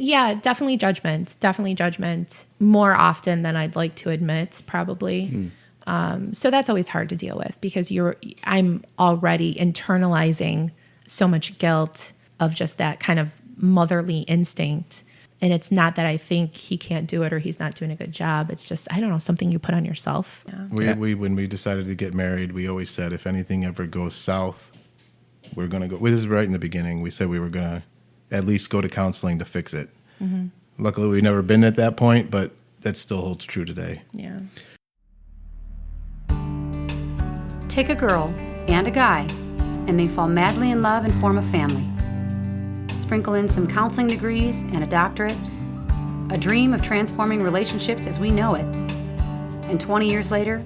Yeah, definitely judgment. Definitely judgment more often than I'd like to admit, probably. So that's always hard to deal with because I'm already internalizing so much guilt of just that kind of motherly instinct. And it's not that I think he can't do it or he's not doing a good job. It's just, I don't know, something you put on yourself. Yeah. We when we decided to get married, we always said if anything ever goes south, we're going to go. This is right in the beginning. We said we were going to at least go to counseling to fix it. Mm-hmm. Luckily, we've never been at that point, but that still holds true today. Yeah. Take a girl and a guy, and they fall madly in love and form a family. Sprinkle in some counseling degrees and a doctorate, a dream of transforming relationships as we know it. And 20 years later,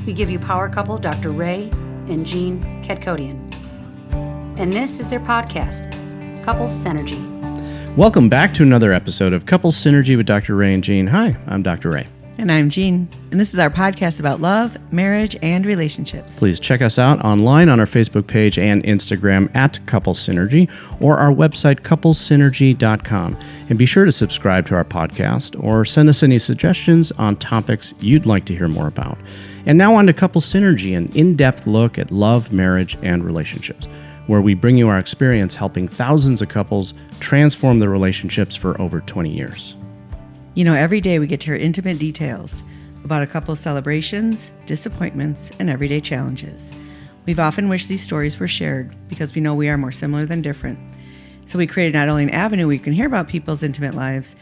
we give you power couple Dr. Ray and Jean Ketkodian. And this is their podcast, Couples Synergy. Welcome back to another episode of Couples Synergy with Dr. Ray and Jean. Hi, I'm Dr. Ray. And I'm Jean. And this is our podcast about love, marriage, and relationships. Please check us out online on our Facebook page and Instagram at Couples Synergy or our website, couplessynergy.com. And be sure to subscribe to our podcast or send us any suggestions on topics you'd like to hear more about. And now on to Couples Synergy, an in-depth look at love, marriage, and relationships, where we bring you our experience helping thousands of couples transform their relationships for over 20 years. You know, every day we get to hear intimate details about a couple's celebrations, disappointments, and everyday challenges. We've often wished these stories were shared because we know we are more similar than different. So we created not only an avenue where you can hear about people's intimate lives,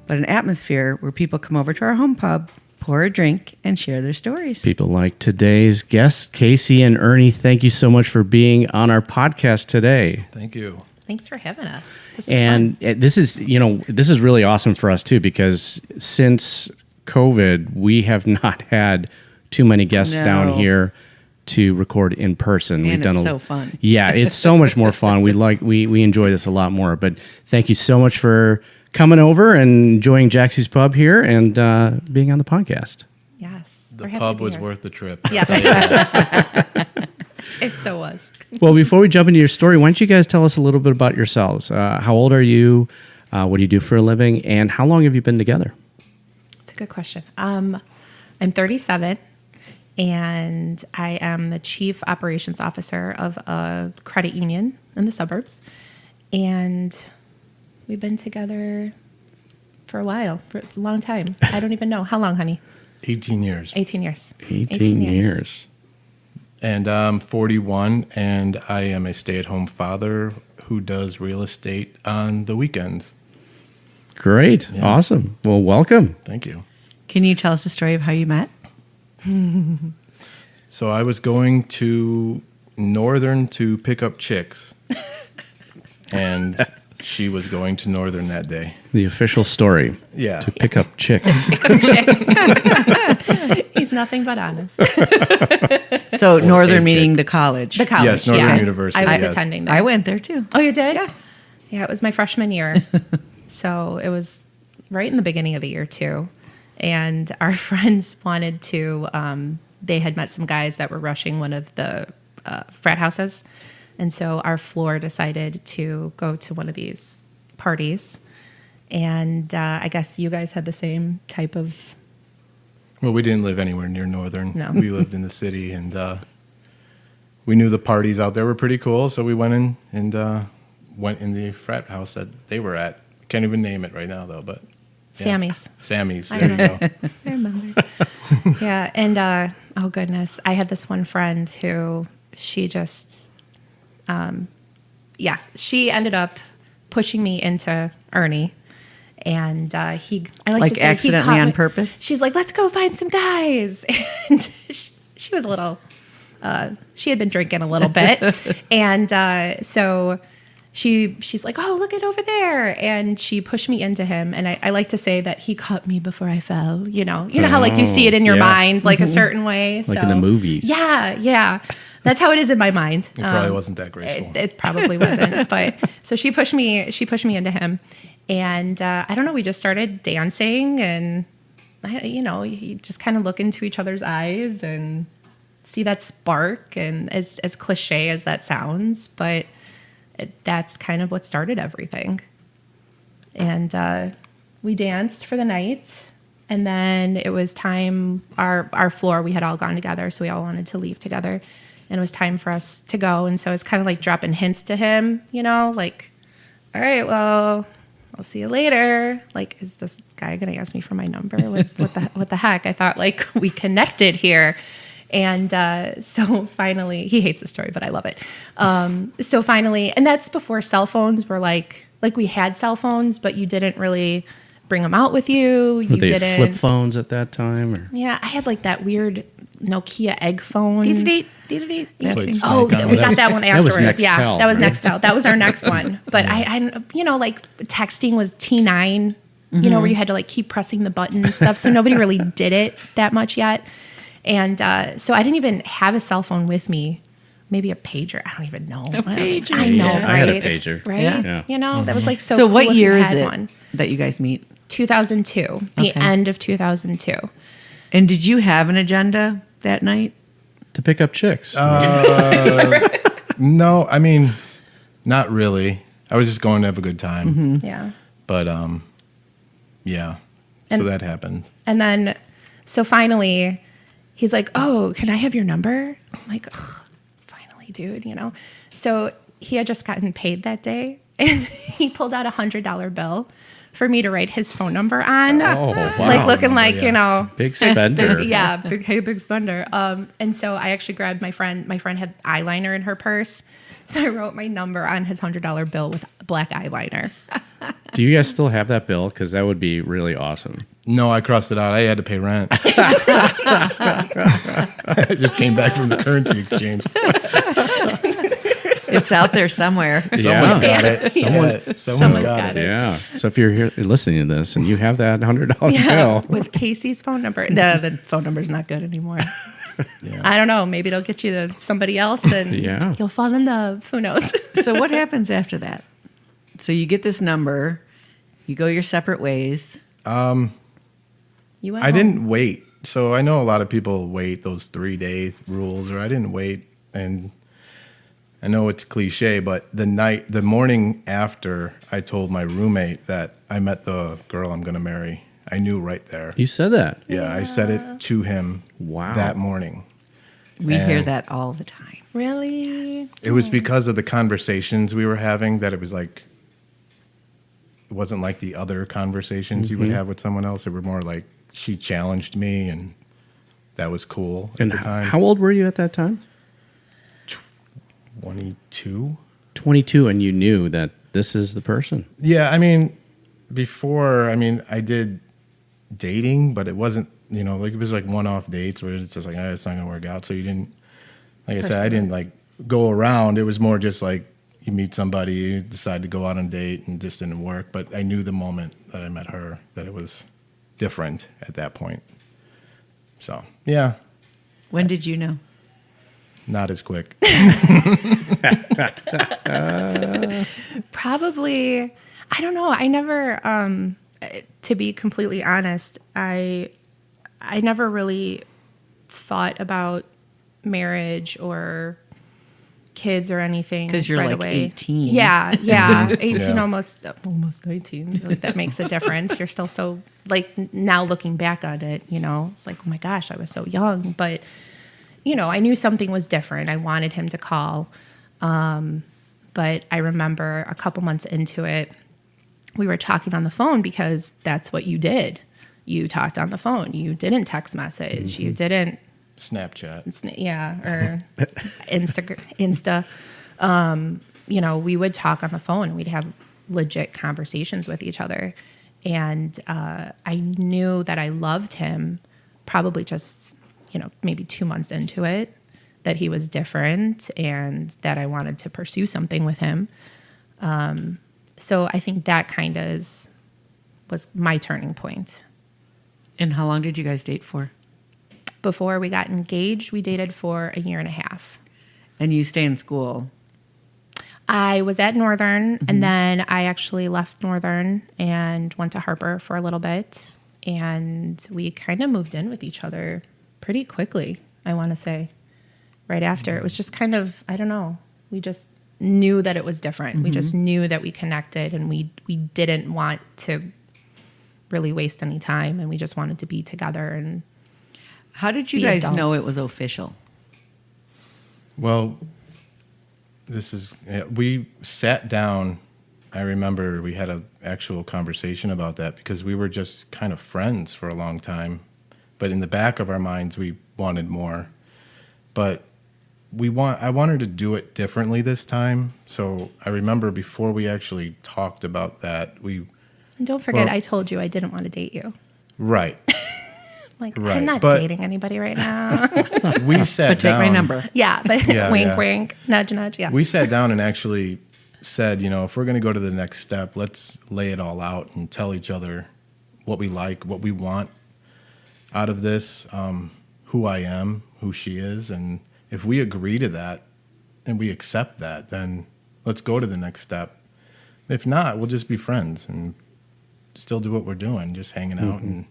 but an atmosphere where people come over to our home pub, pour a drink, and share their stories. People like today's guests, Kasey and Ernie, thank you so much for being on our podcast today. Thank you. Thanks for having us. And this is really awesome for us too, because since COVID, we have not had too many guests down here to record in person. And it's so fun. Yeah, it's so much more fun. We enjoy this a lot more. But thank you so much for coming over and enjoying Jaxie's Pub here and being on the podcast. Yes. The pub was worth the trip. Yeah. It so was. Well, before we jump into your story, why don't you guys tell us a little bit about yourselves? How old are you? What do you do for a living? And how long have you been together? That's a good question. I'm 37, and I am the chief operations officer of a credit union in the suburbs. And we've been together for a while, for a long time. I don't even know. How long, honey? 18 years. 18 years. 18 years. And I'm 41, and I am a stay-at-home father who does real estate on the weekends. Great. Yeah. Awesome. Well, welcome. Thank you. Can you tell us the story of how you met? So I was going to Northern to pick up chicks, and she was going to Northern that day. The official story. Yeah. To pick up chicks. He's nothing but honest. So Northern meaning the college. The college. Yes, Northern University. I was attending there. I went there too. Oh, you did? Yeah. Yeah, it was my freshman year. So it was right in the beginning of the year too. And our friends wanted to, they had met some guys that were rushing one of the frat houses. And so our floor decided to go to one of these parties. And I guess you guys had the same type of... Well, we didn't live anywhere near Northern. No. We lived in the city, and we knew the parties out there were pretty cool. So we went in and went in the frat house that they were at. Can't even name it right now, though, but... Yeah. Sammy's. There you go. I remember. Yeah, and oh goodness, I had this one friend who she just... she ended up pushing me into Ernie, and I like to say accidentally on purpose. She's like, "Let's go find some guys," and she was a little. She had been drinking a little bit, and so she's like, "Oh, look it over there," and she pushed me into him, and I like to say that he caught me before I fell. You know how like you see it in your mind like a certain way, like in the movies. Yeah. That's how it is in my mind. It probably wasn't that graceful. It probably wasn't. But so she pushed me into him, and I don't know. We just started dancing, and you just kind of look into each other's eyes and see that spark. And as cliche as that sounds, but that's kind of what started everything. And we danced for the night. And then it was time, our floor, we had all gone together, so we all wanted to leave together. And it was time for us to go. And so it's kind of like dropping hints to him, like, all right, well, I'll see you later. Like, is this guy going to ask me for my number? What the heck? I thought, like, we connected here. And so finally, he hates the story, but I love it. So finally, and that's before cell phones were like we had cell phones, but you didn't really bring them out with you. You Were they didn't. flip phones at that time? Or? Yeah, I had like that weird Nokia egg phone. Dee-dee-dee. Played Snake Oh, on we it. got that one That was afterwards. Yeah, Nextel, that was right? Nextel. That was our next one. But I like texting was T9, where you had to like keep pressing the button and stuff. So nobody really did it that much yet. And so I didn't even have a cell phone with me. Maybe a pager. I don't even know. A pager. I know, Yeah, right? I had a pager. Right? Yeah. That was like so So cool what if year you is had it one. that you guys meet? 2002. The Okay. end of 2002. And did you have an agenda that night? To pick up chicks. No, I mean, not really. I was just going to have a good time. Yeah. But yeah. So And- that happened. And then, so finally, he's like, "Oh, can I have your number?" I'm like, "Ugh, finally, dude, So he had just gotten paid that day, and he pulled out $100 bill for me to write his phone number on. Oh, wow. Like looking like, Yeah. Big spender. yeah, big spender. And so I actually grabbed my friend. My friend had eyeliner in her purse. So I wrote my number on his $100 bill with black eyeliner. Do you guys still have that bill? Because that would be really awesome. No, I crossed it out. I had to pay rent. I just came back from the currency exchange. It's out there somewhere. Someone's got it. Someone's- Yeah, someone's got it. Yeah. So if you're here listening to this and you have that $100 Yeah, bill, with Kasey's phone number. The phone number's not good anymore. Yeah. I don't know. Maybe it'll get you to somebody else and Yeah. you'll fall in love. Who knows? So what happens after that? So you get this number, you go your separate ways. You went I home. didn't wait. So I know a lot of people wait those 3-day rules, or I didn't wait. And I know it's cliche, but the morning after I told my roommate that I met the girl I'm going to marry, I knew right there. you said that. Yeah, I said it to him Wow. that morning. We hear And- that all the time. Really? It was because of the conversations we were having that it was like, it wasn't like the other conversations you would have with someone else. It were more like she challenged me, and that was cool at And the time. how old were you at that time? 22? 22, and you knew that this is the person. Yeah, I mean, before, I did dating, but it wasn't, like it was like one-off dates where it's just like, it's not going to work out. So you didn't, like I said, I didn't like go around. It was more just like you meet somebody, you decide to go out on a date, and it just didn't work. But I knew the moment that I met her that it was different at that point. So, yeah, When did you know? not as quick. Probably. I don't know. I never, to be completely honest, I never really thought about marriage or kids or anything 'Cause you're right like away. 18. Yeah, 18, Yeah. almost 19. Like, that makes a difference. You're still so, like, now looking back on it, it's like, oh my gosh, I was so young. But, I knew something was different. I wanted him to call. But I remember a couple months into it, we were talking on the phone because that's what you did. You talked on the phone. You didn't text message. You didn't, Snapchat. or Insta. We would talk on the phone and we'd have legit conversations with each other. And I knew that I loved him probably just, maybe 2 months into it, that he was different and that I wanted to pursue something with him. So I think that kind of was my turning point. And how long did you guys date for? Before we got engaged, we dated for a year and a half. And you stay in school. I was at Northern, and then I actually left Northern and went to Harper for a little bit. And we kind of moved in with each other pretty quickly, I want to say. Right after. It was just kind of, I don't know, we just knew that it was different. We just knew that we connected, and we didn't want to really waste any time, and we just wanted to be together. And How did you Be guys know adults. it was official? Well, we sat down. I remember we had an actual conversation about that because we were just kind of friends for a long time. But in the back of our minds, we wanted more. But I wanted to do it differently this time. So I remember before we actually talked about that, and don't forget, Well- I told you I didn't want to date you. right. Like, Right, I'm not but- dating anybody right now. We sat But take down. my number. Yeah, but Yeah, wink, yeah. wink, nudge, nudge. Yeah. We sat down and actually said, if we're going to go to the next step, let's lay it all out and tell each other what we like, what we want out of this, who I am, who she is. And if we agree to that and we accept that, then let's go to the next step. If not, we'll just be friends and still do what we're doing, just hanging out. And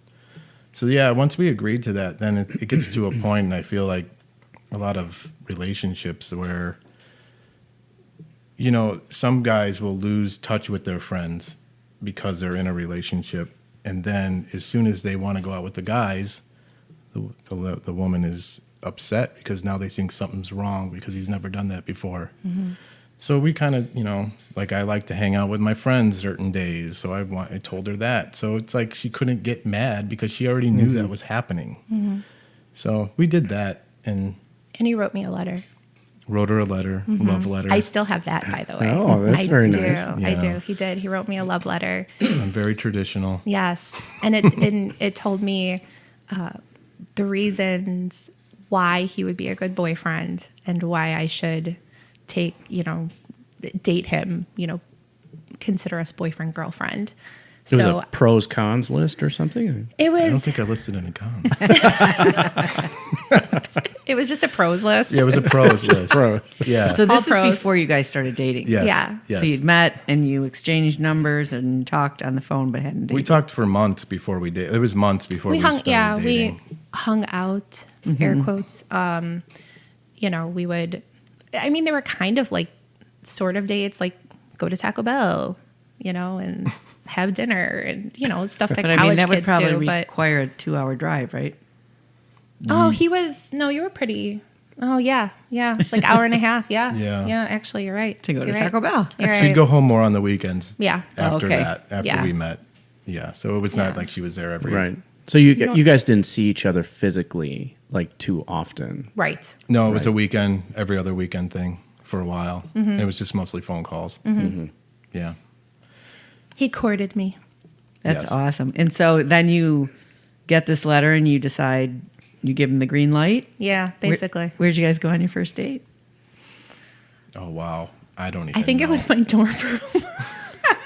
so, yeah, once we agreed to that, then it gets to a point, and I feel like a lot of relationships where, some guys will lose touch with their friends because they're in a relationship. And then as soon as they want to go out with the guys, the woman is upset because now they think something's wrong because he's never done that before. So we kind of, like I like to hang out with my friends certain days. So I told her that. So it's like she couldn't get mad because she already knew that was happening. So we did that and And he wrote me a letter. wrote her a letter, love letter. I still have that, by the way. Oh, that's I very do. nice. I Yeah. do. He did. He wrote me a love letter. I'm very traditional. Yes, and it told me the reasons why he would be a good boyfriend and why I should date him. Consider us boyfriend girlfriend. It was So a pros cons list or something. it I don't was think I listed any cons. it was just a pros list. Yeah, it was a pros list. Pros. Yeah. So this is pros. before you guys started dating. yes. Yeah. Yes. So you'd met and you exchanged numbers and talked on the phone, but hadn't dated. We talked for months before we dated. It was months before we hung started dating. we hung out, air quotes. We would, they were kind of like sort of dates, like go to Taco Bell, and have dinner and stuff that But college that would kids probably do. But require a 2-hour drive, right? you were pretty. Oh yeah, like hour and a half. Yeah, Yeah. Actually, you're right. To go to You're Taco right. Bell. You're She'd right. go home more on the weekends. Yeah. After okay. that, after Yeah. we met. Yeah. So it was not Yeah. like she was there every. Right. So you don't- you guys didn't see each other physically like too often. Right. No, it was a weekend, every other weekend thing for a while. And it was just mostly phone calls. Yeah. He courted me. That's Yes. awesome. And so then you get this letter and you decide you give him the green light. Yeah, basically. Where'd you guys go on your first date? Oh wow. I don't even. I think it know. was my dorm room.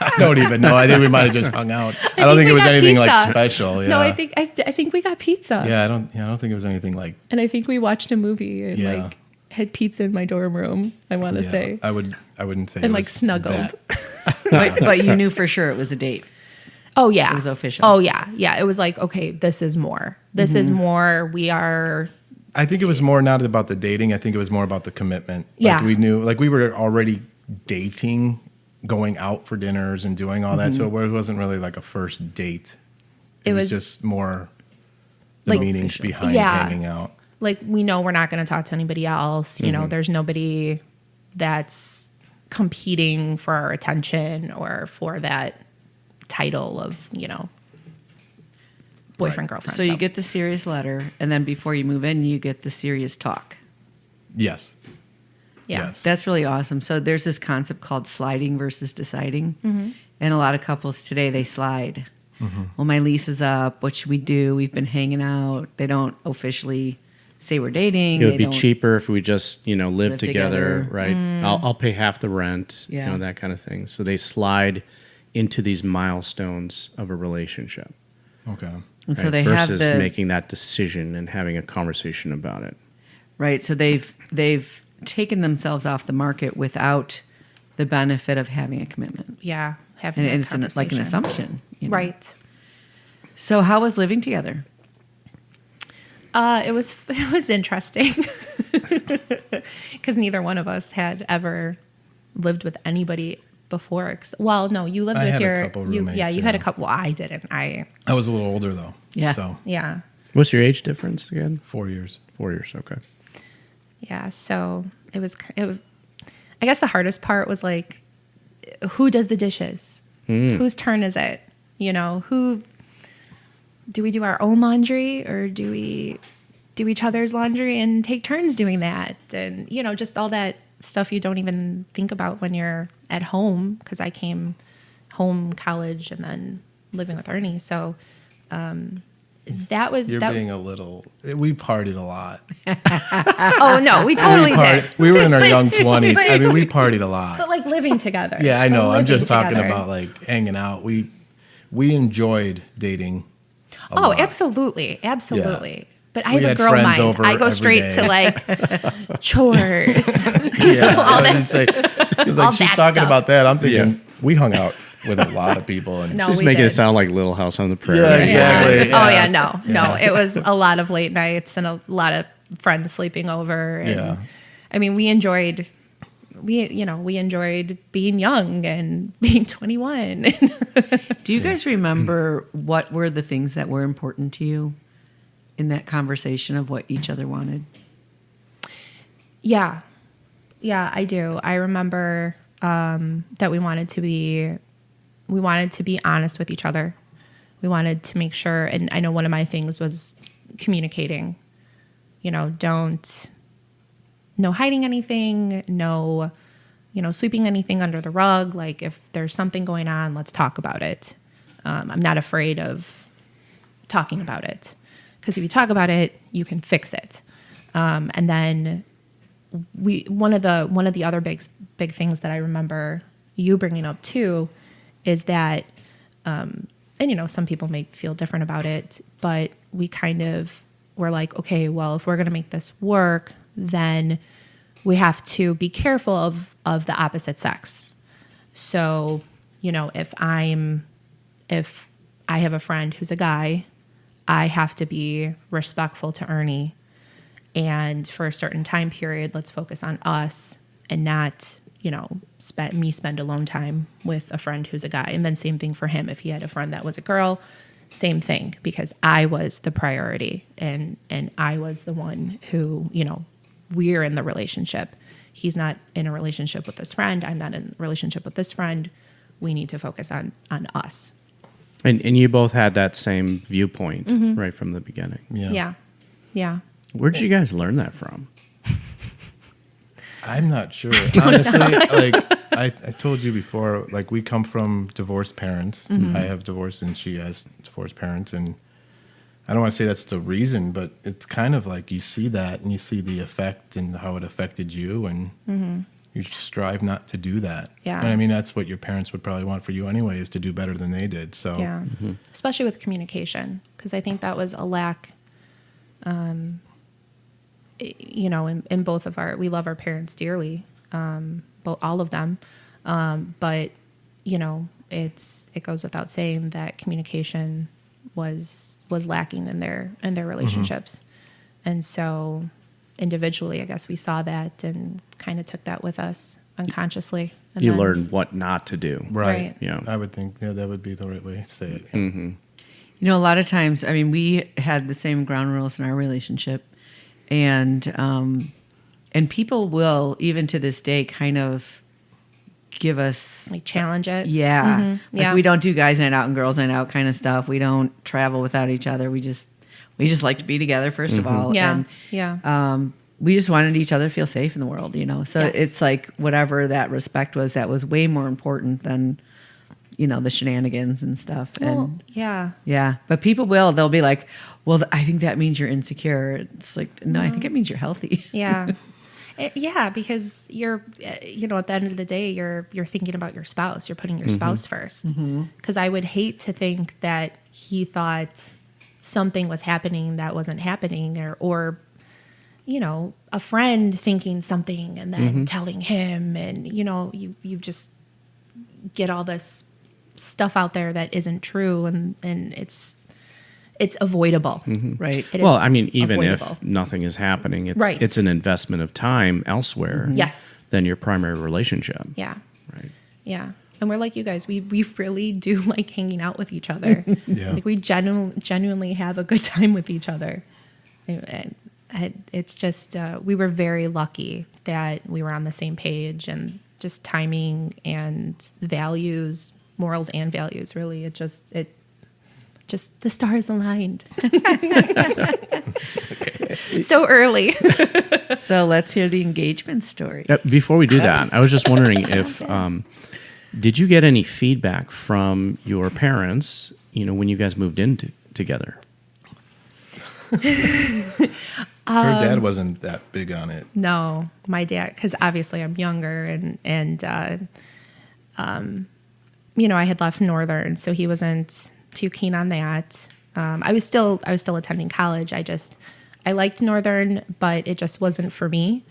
I don't even know. I think we might have just hung out. I don't think it we was got anything like pizza. special. Yeah. No, I think we got pizza. Yeah. I don't think it was anything like. And I think we watched a movie and Yeah. like had pizza in my dorm room. I want to Yeah, say, I wouldn't say. and it like was snuggled. that. But you knew for sure it was a date. Oh yeah, It was official. Oh yeah, yeah. It was like, okay, this is more. This is more. We are. I think it was more not about the dating. I think it was more about the commitment. Yeah. Like we knew, like we were already dating, going out for dinners and doing all that. So it wasn't really like a first date. It was just more the like- meanings behind Yeah. hanging out. Like, we know we're not going to talk to anybody else. There's nobody that's competing for our attention or for that title of boyfriend girlfriend. So you get the serious letter, and then before you move in, you get the serious talk. Yes. yeah. Yes. That's really awesome. So there's this concept called sliding versus deciding. And a lot of couples today, they slide. Well, my lease is up. What should we do? We've been hanging out. They don't officially say we're dating. It would They be don't- cheaper if we just, live Live together, together. right? I'll pay half the rent, Yeah. that kind of thing. So they slide into these milestones of a relationship. Okay. And so right? they versus have the making that decision and having a conversation about it. right. So they've taken themselves off the market without the benefit of having a commitment, Yeah. Having and that it's like an conversation. assumption, Right. So how was living together? It was interesting because neither one of us had ever lived with anybody before. Well, no, you lived I with had a your, couple you roommates, had a yeah. couple. Well, I didn't. I was a little older though. Yeah. So Yeah. What's your age difference again? 4 years. 4 years. Okay. Yeah. So it was, I guess the hardest part was like, who does the dishes? Whose turn is it? You know, do we do our own laundry, or do we do each other's laundry and take turns doing that? And, you know, just all that stuff you don't even think about when you're at home, because I came home, college, and then living with Ernie. So that was... You're that being was, a little... We partied a lot. oh, no, we totally did. We were in our young 20s. but- I mean, we partied a lot. But like living together. Yeah, I know. I'm Living just talking together. about like hanging out. We enjoyed dating a Oh, lot. absolutely. Absolutely. But I We have a had girl friends mind. over I go every straight day. to like chores. Yeah, all I that- was gonna say, he was all like, she's that talking stuff. about that. I'm thinking Yeah. we hung out with a lot of people. And No, Just we making did. it sound like Little House on the Prairie. Yeah, exactly. Oh Yeah. yeah, no. It was a lot of late nights and a lot of friends sleeping over. And, Yeah. I mean, we enjoyed being young and being 21. Do you guys remember what were the things that were important to you in that conversation of what each other wanted? Yeah, I do. I remember that we wanted to be honest with each other. We wanted to make sure, and I know one of my things was communicating. You know, no hiding anything, no, sweeping anything under the rug. Like if there's something going on, let's talk about it. I'm not afraid of talking about it, because if you talk about it, you can fix it. And then one of the other big things that I remember you bringing up too is that, and some people may feel different about it, but we kind of were like, okay, well, if we're going to make this work, then we have to be careful of the opposite sex. So, if I have a friend who's a guy, I have to be respectful to Ernie. And for a certain time period, let's focus on us and not, spend alone time with a friend who's a guy. And then same thing for him. If he had a friend that was a girl, same thing, because I was the priority and I was the one who, we're in the relationship. He's not in a relationship with this friend. I'm not in a relationship with this friend. We need to focus on us. And you both had that same viewpoint right from the beginning. Yeah. Where did you guys learn that from? I'm not sure. Honestly, like I told you before, like we come from divorced parents. I have divorced and she has divorced parents. And I don't want to say that's the reason, but it's kind of like you see that and you see the effect and how it affected you. And you strive not to do that. Yeah. And I mean, that's what your parents would probably want for you anyway, is to do better than they did. So Yeah. Especially with communication, because I think that was a lack, in both of we love our parents dearly, all of them. But, it goes without saying that communication was lacking in their relationships. And so individually, I guess we saw that and kind of took that with us unconsciously. And You then- learned what not to do. Right. Yeah. I would think that would be the right way to say it. A lot of times, I mean, we had the same ground rules in our relationship, and people will, even to this day, kind of give us, like challenge it. like Yeah. we don't do guys night out and girls night out kind of stuff. We don't travel without each other. We just like to be together, first of all. Yeah. And, Yeah. we just wanted each other to feel safe in the world, So Yes. it's like whatever that respect was, that was way more important than, the shenanigans and stuff. Well, And yeah. yeah, but they'll be like, well, I think that means you're insecure. It's like, no, I think it means you're healthy. Yeah. Because you're, at the end of the day, you're thinking about your spouse. You're putting your spouse first. Because I would hate to think that he thought something was happening that wasn't happening, or a friend thinking something and then telling him, and you just get all this stuff out there that isn't true, and it's it's avoidable. Right. It is Well, I mean, even avoidable. if nothing is happening, it's Right. it's an investment of time elsewhere Yes. than your primary relationship. Yeah. Right. Yeah. And we're like you guys, we really do like hanging out with each other. Yeah. Like we genuinely have a good time with each other. And it's just, we were very lucky that we were on the same page, and just timing and values, morals and values, really. It just the stars aligned. So early. So let's hear the engagement story. Before we do that, I was just wondering if did you get any feedback from your parents, when you guys moved in together? Her dad wasn't that big on it. No, my dad, because obviously I'm younger, and I had left Northern, so he wasn't too keen on that. I was still attending college. I liked Northern, but it just wasn't for me.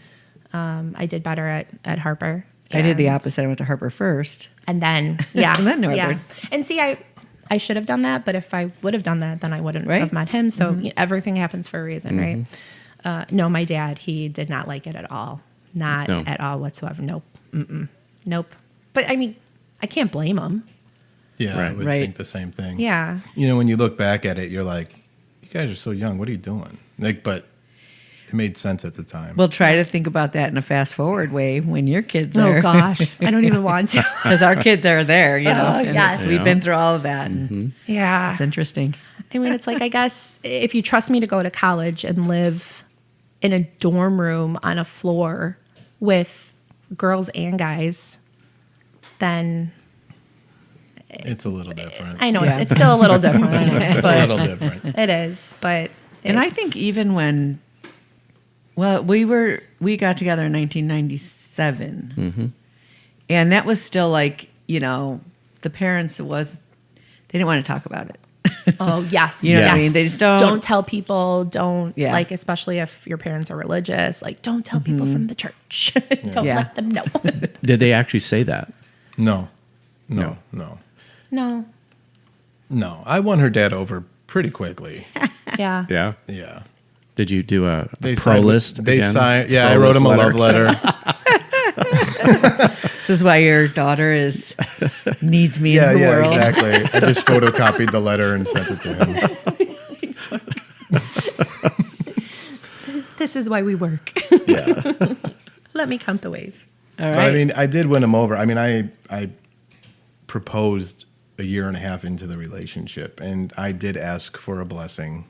I did better at Harper. I did the And- opposite. I went to Harper first. and then yeah, And then Northern. Yeah. And see, I should have done that, but if I would have done that, then I wouldn't Right. have met him. So everything happens for a reason, right? No, my dad, he did not like it at all. Not No. at all whatsoever. Nope. Nope. But I mean, I can't blame him. Yeah, I Right. would Right. think the same thing. Yeah. When you look back at it, you're like, you guys are so young. What are you doing? But it made sense at the time. We'll try to think about that in a fast forward way when your kids are. Oh gosh, I don't even want to. Because our kids are there, and yes. we've been through all of that. And Yeah. it's interesting. I mean, it's like, I guess if you trust me to go to college and live in a dorm room on a floor with girls and guys, then It's a little different. I know Yeah. it's still a little different, a but little different. it is. But And I it's- think even when, we got together in 1997, and that was still like, the parents, they didn't want to talk about it. oh yes, You know what I yes. mean? They just don't. tell people. Don't Yeah. like, especially if your parents are religious. Like, don't tell people from the church. Don't Yeah. let them know. Did they actually say that? No. No. No. I won her dad over pretty quickly. Yeah. Yeah. Yeah. Did you do a pro signed- list? They again? signed. Yeah, Pro I wrote list him a letter? love letter. This is why your daughter needs me in the world. exactly. I just photocopied the letter and sent it to him. This is why we work. Yeah. Let me count the ways. All right. But I mean, I did win him over. I mean, I proposed a year and a half into the relationship, and I did ask for a blessing.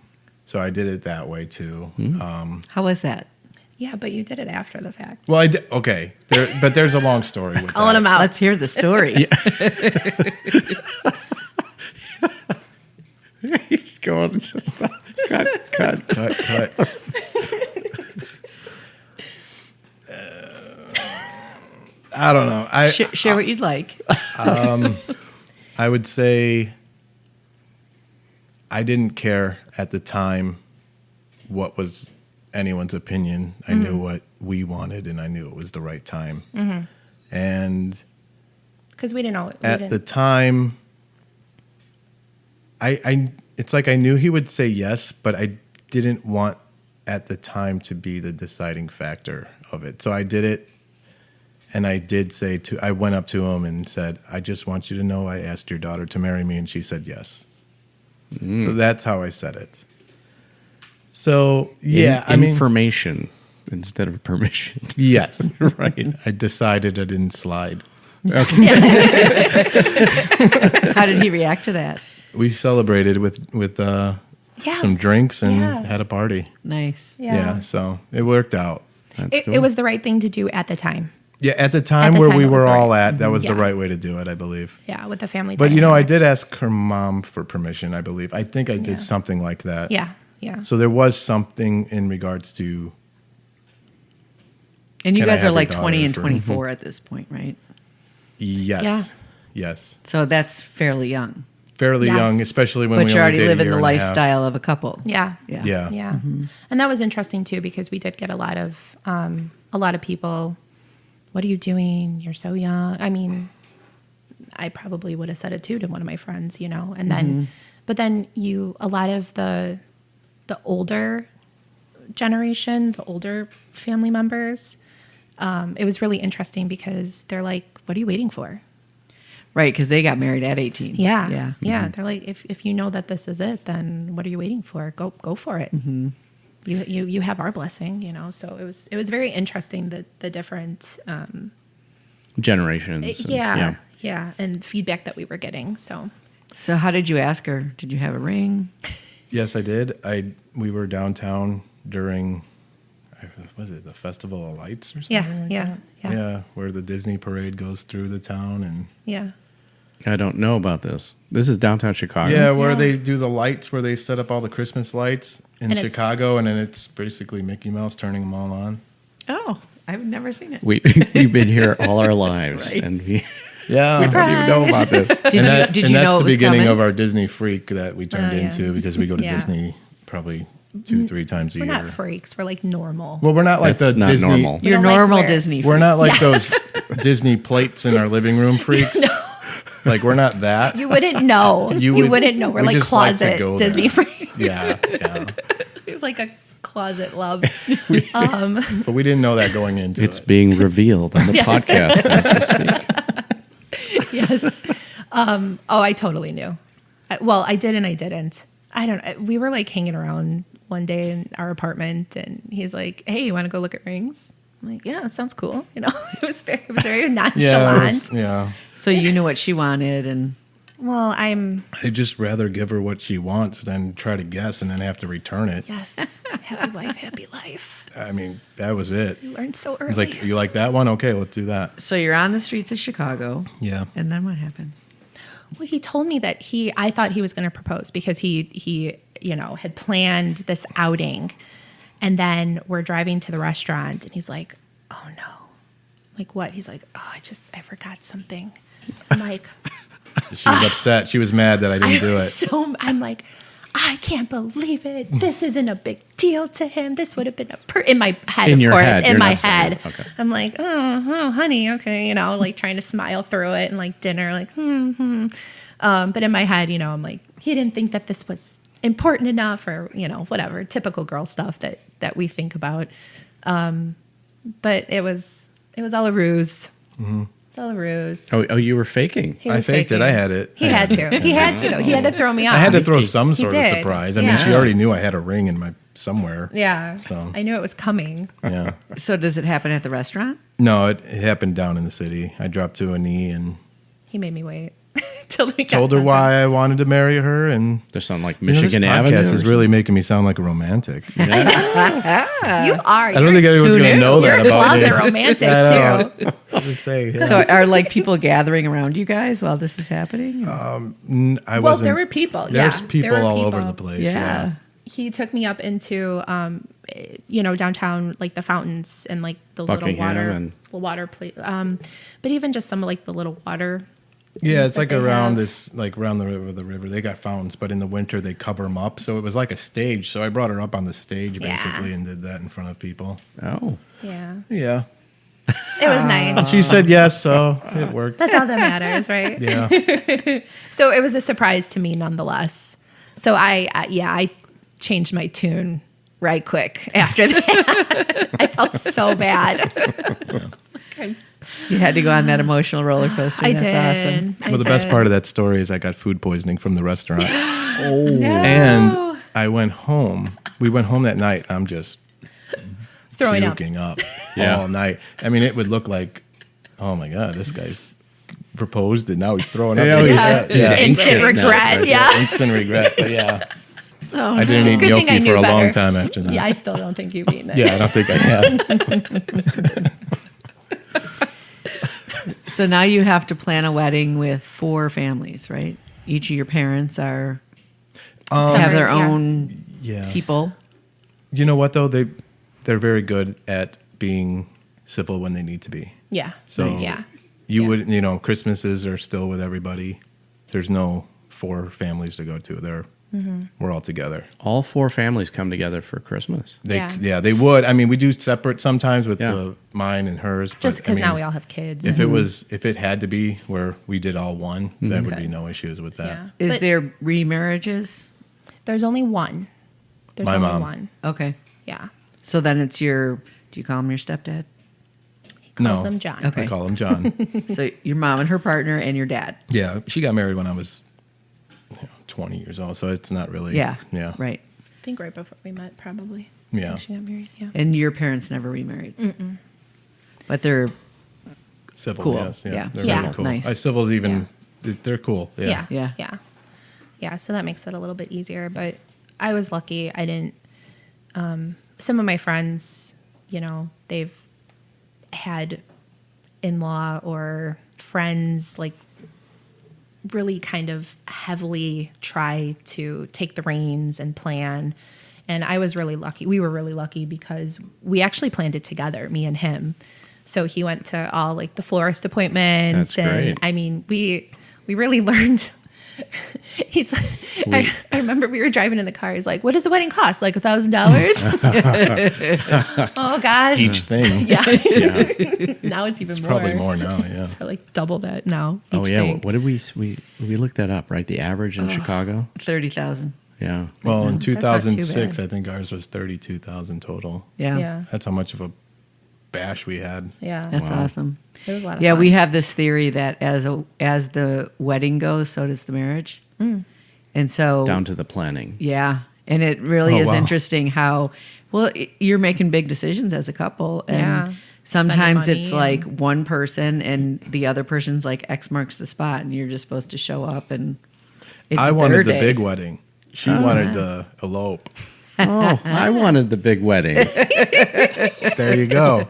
So I did it that way too. How was that? Yeah, but you did it after the fact. Well, I did, okay, but there's a long story with Calling that. him out. Let's hear the story. He's going to stop. Cut. Cut. I don't know. Share what you'd like. I would say I didn't care at the time what was anyone's opinion. I knew what we wanted, and I knew it was the right time. And Because we didn't know. at the time, I it's like I knew he would say yes, but I didn't want at the time to be the deciding factor of it. So I did it. And I did I went up to him and said, I just want you to know I asked your daughter to marry me, and she said yes. So that's how I said it. So, yeah, Information instead of permission. yes. Right. I decided I didn't slide. How did he react to that? We celebrated with some drinks and Yeah. had a party. Nice. Yeah, so it worked out. That's It cool. was the right thing to do at the time. Yeah, at the time At the where time we it was were the all right- at, that was the Yeah. right way to do it, I believe. Yeah, with the family. But, I dynamic. did ask her mom for permission, I believe. I think I did something like that. Yeah. So there was something in regards to, And you Can I guys are have like your 20 daughter and for- 24 at this point, right? yes. Yeah. Yes. So that's fairly young. Fairly Yes. young, especially when But we you're only already dated living a year the and a half. lifestyle of a couple. Yeah. Yeah. Yeah. Yeah. And that was interesting too, because we did get a lot of people, what are you doing? You're so young. I mean, I probably would have said it too to one of my friends, and then, But then a lot of the older generation, the older family members, it was really interesting because they're like, what are you waiting for? Right, because they got married at 18. Yeah. They're like, if you know that this is it, then what are you waiting for? Go for it. Mm-hmm. You have our blessing, So it was very interesting the different generations. and feedback that we were getting. So how did you ask her? Did you have a ring? Yes, I did. We were downtown during, was it the Festival of Lights or something? Yeah, where the Disney parade goes through the town and. Yeah. I don't know about this. This is downtown Chicago. Yeah, where they do the lights, where they set up all the Christmas lights in And Chicago, and then it's basically Mickey Mouse turning them all on. Oh, I've never seen it. We've been here all our lives, Right. and we Yeah, don't even know about this. Did you that's know it the was beginning coming? of our Disney freak that we turned Yeah. into because we go to Yeah. Disney probably 2-3 times a We're year. not freaks. We're like normal. Well, we're not like That's the not Disney. normal. We You're don't like normal where- Disney. We're not like Yes. those Disney plates in our living room freaks. Like we're not that. You wouldn't know. You would- wouldn't know. We're we like just like to closet go Disney there. freaks. Yeah. Like a closet love. But we didn't know that going into It's it. being revealed on the podcast as we speak. Yes. I totally knew. I did and I didn't. I don't know. We were like hanging around one day in our apartment and he's like, hey, you want to go look at rings? I'm like, yeah, that sounds cool. It was very nonchalant. Yeah. So you knew what she wanted, and Well, I'd just rather give her what she wants than try to guess and then have to return it. yes, happy wife, happy life. I mean, that was it. You learned so early. It's like, you like that one? Okay, let's do that. so you're on the streets of Chicago, Yeah. and then what happens? Well, he told me that I thought he was going to propose because he had planned this outing. And then we're driving to the restaurant and he's like, oh no. I'm like, what? He's like, oh, I forgot something. I'm like, She was upset. She was mad that I didn't do it. I'm like, I can't believe it. This isn't a big deal to him. This would have been in my head, In of your course, head, in you're my not saying head. it. Okay. I'm like, oh, honey, okay, like trying to smile through it and like dinner, like, but in my head, I'm like, he didn't think that this was important enough, or whatever, typical girl stuff that we think about. But it was all a ruse. Mm-hmm. It's all a ruse. Oh, you were faking. He I was faked it. faking. I had it. He had to. He had to. He had to throw me off. I had to throw some sort of did. surprise. I mean, Yeah. she already knew I had a ring in my somewhere. Yeah. So. I knew it was coming. Yeah. So does it happen at the restaurant? No, it happened down in the city. I dropped to a knee and He made me wait till we got told her done. why I wanted to marry her. And There's something like this Michigan podcast Avenue. or is really making me sound like a romantic. You are. I don't think anyone's going to know You're that a about me. closet romantic I know. too. I'll just say, yeah. So are like people gathering around you guys while this is happening? I Well, wasn't. there were people. Yeah, There's people there were all over people. the place. yeah. He took me up into, downtown, like the fountains and like those Buckingham little water, but even just some of like the little water. Yeah, it's that like they around have. this, like around the river. They got fountains, but in the winter they cover them up. So it was like a stage. So I brought her up on the stage Yeah. basically and did that in front of people. Oh. Yeah, Yeah. it was nice. She said yes, so it worked. That's all that matters, right? Yeah. So it was a surprise to me nonetheless. So I changed my tune right quick after that. I felt so bad. You had to go on that emotional roller coaster. I That's did. awesome. I Well, the best did. part of that story is I got food poisoning from the restaurant. No. And I went home. We went home that night. I'm just Throwing up. puking up Yeah. all night. I mean, it would look like, oh my God, this guy's proposed and now he's throwing up. Yeah, Yeah. he's Instant anxious now. regret. Yeah. Instant regret. But yeah. Oh, I didn't eat Good thing I gnocchi knew for a long better. time after that. Yeah, I still don't think you've eaten it. Yeah, I don't think I have. So now you have to plan a wedding with 4 families, right? Each of your parents have their yeah. own Yeah. people. You know what though? They're very good at being civil when they need to be. Yeah. So yeah. you Yeah. would, Christmases are still with everybody. There's no 4 families to go to. We're all together. All 4 families come together for Christmas. They would. I mean, we do separate sometimes with Yeah. mine and hers. Just but, because I mean, now we all have kids. if it had to be where we did all one, there would be no issues with that. Yeah. Is But there remarriages? There's only one. There's My only mom. one. Okay. Yeah. So then it's do you call him your stepdad? Calls No. him John. Okay. I call him John. So your mom and her partner and your dad. Yeah, she got married when I was 20 years old, so it's not really. Yeah. Yeah. Right. I think right before we met, probably. Yeah. I think she got married. Yeah. And your parents never remarried. But they're Civil, Cool. yes. Yeah. Yeah. They're Yeah. really cool. Nice. Civil's even, they're cool. Yeah. Yeah. Yeah. Yeah. Yeah. So that makes it a little bit easier. But I was lucky. I didn't, some of my friends, they've had in-law or friends like really kind of heavily try to take the reins and plan. And I was really lucky. We were really lucky because we actually planned it together, me and him. So he went to all like the florist appointments. That's and great. I mean, we really learned. I remember we were driving in the car. He's like, "What does the wedding cost? Like $1,000?" Oh gosh. Each thing. Yeah. Yeah. Now it's even more. Probably more now, yeah. So like double that now. Oh each yeah. thing. What did we looked that up, right? The average in Chicago. 30,000. Yeah. Well, in not too 2006, bad. I think ours was 32,000 total. Yeah. Yeah. That's how much of a bash we had. Yeah. That's Wow. awesome. It was a lot of Yeah, fun. we have this theory that as the wedding goes, so does the marriage. And so Down to the planning. yeah, and it really Oh, is wow. interesting how you're making big decisions as a couple, and Yeah. sometimes Spending it's money like one person and the other person's like X marks the spot, and you're just supposed to show up and it's I their wanted the day. big wedding. She wanted the elope. Oh, I wanted the big wedding. There you go.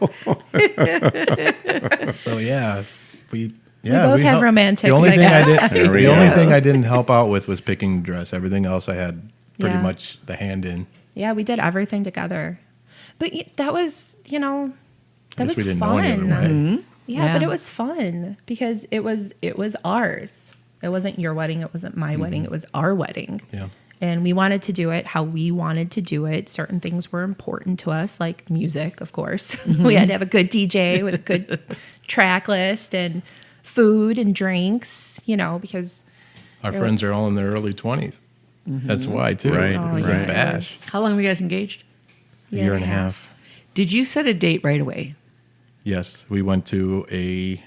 So yeah, we both have helped. romantics, The only I thing guess. There we the go. only thing I didn't help out with was picking the dress. Everything else I had pretty Yeah. much the hand in. Yeah, we did everything together. But that was, that Guess was we didn't fun. know any other way. Yeah, but Yeah. it was fun because it was ours. It wasn't your wedding. It wasn't my wedding. It was our wedding. Yeah. And we wanted to do it how we wanted to do it. Certain things were important to us, like music, of course. We had to have a good DJ with a good track list and food and drinks, because Our friends are all in their early 20s. That's why too. Right, It was right. a bash. How long were you guys engaged? A year and a half. Did you set a date right away? Yes, we went to what do you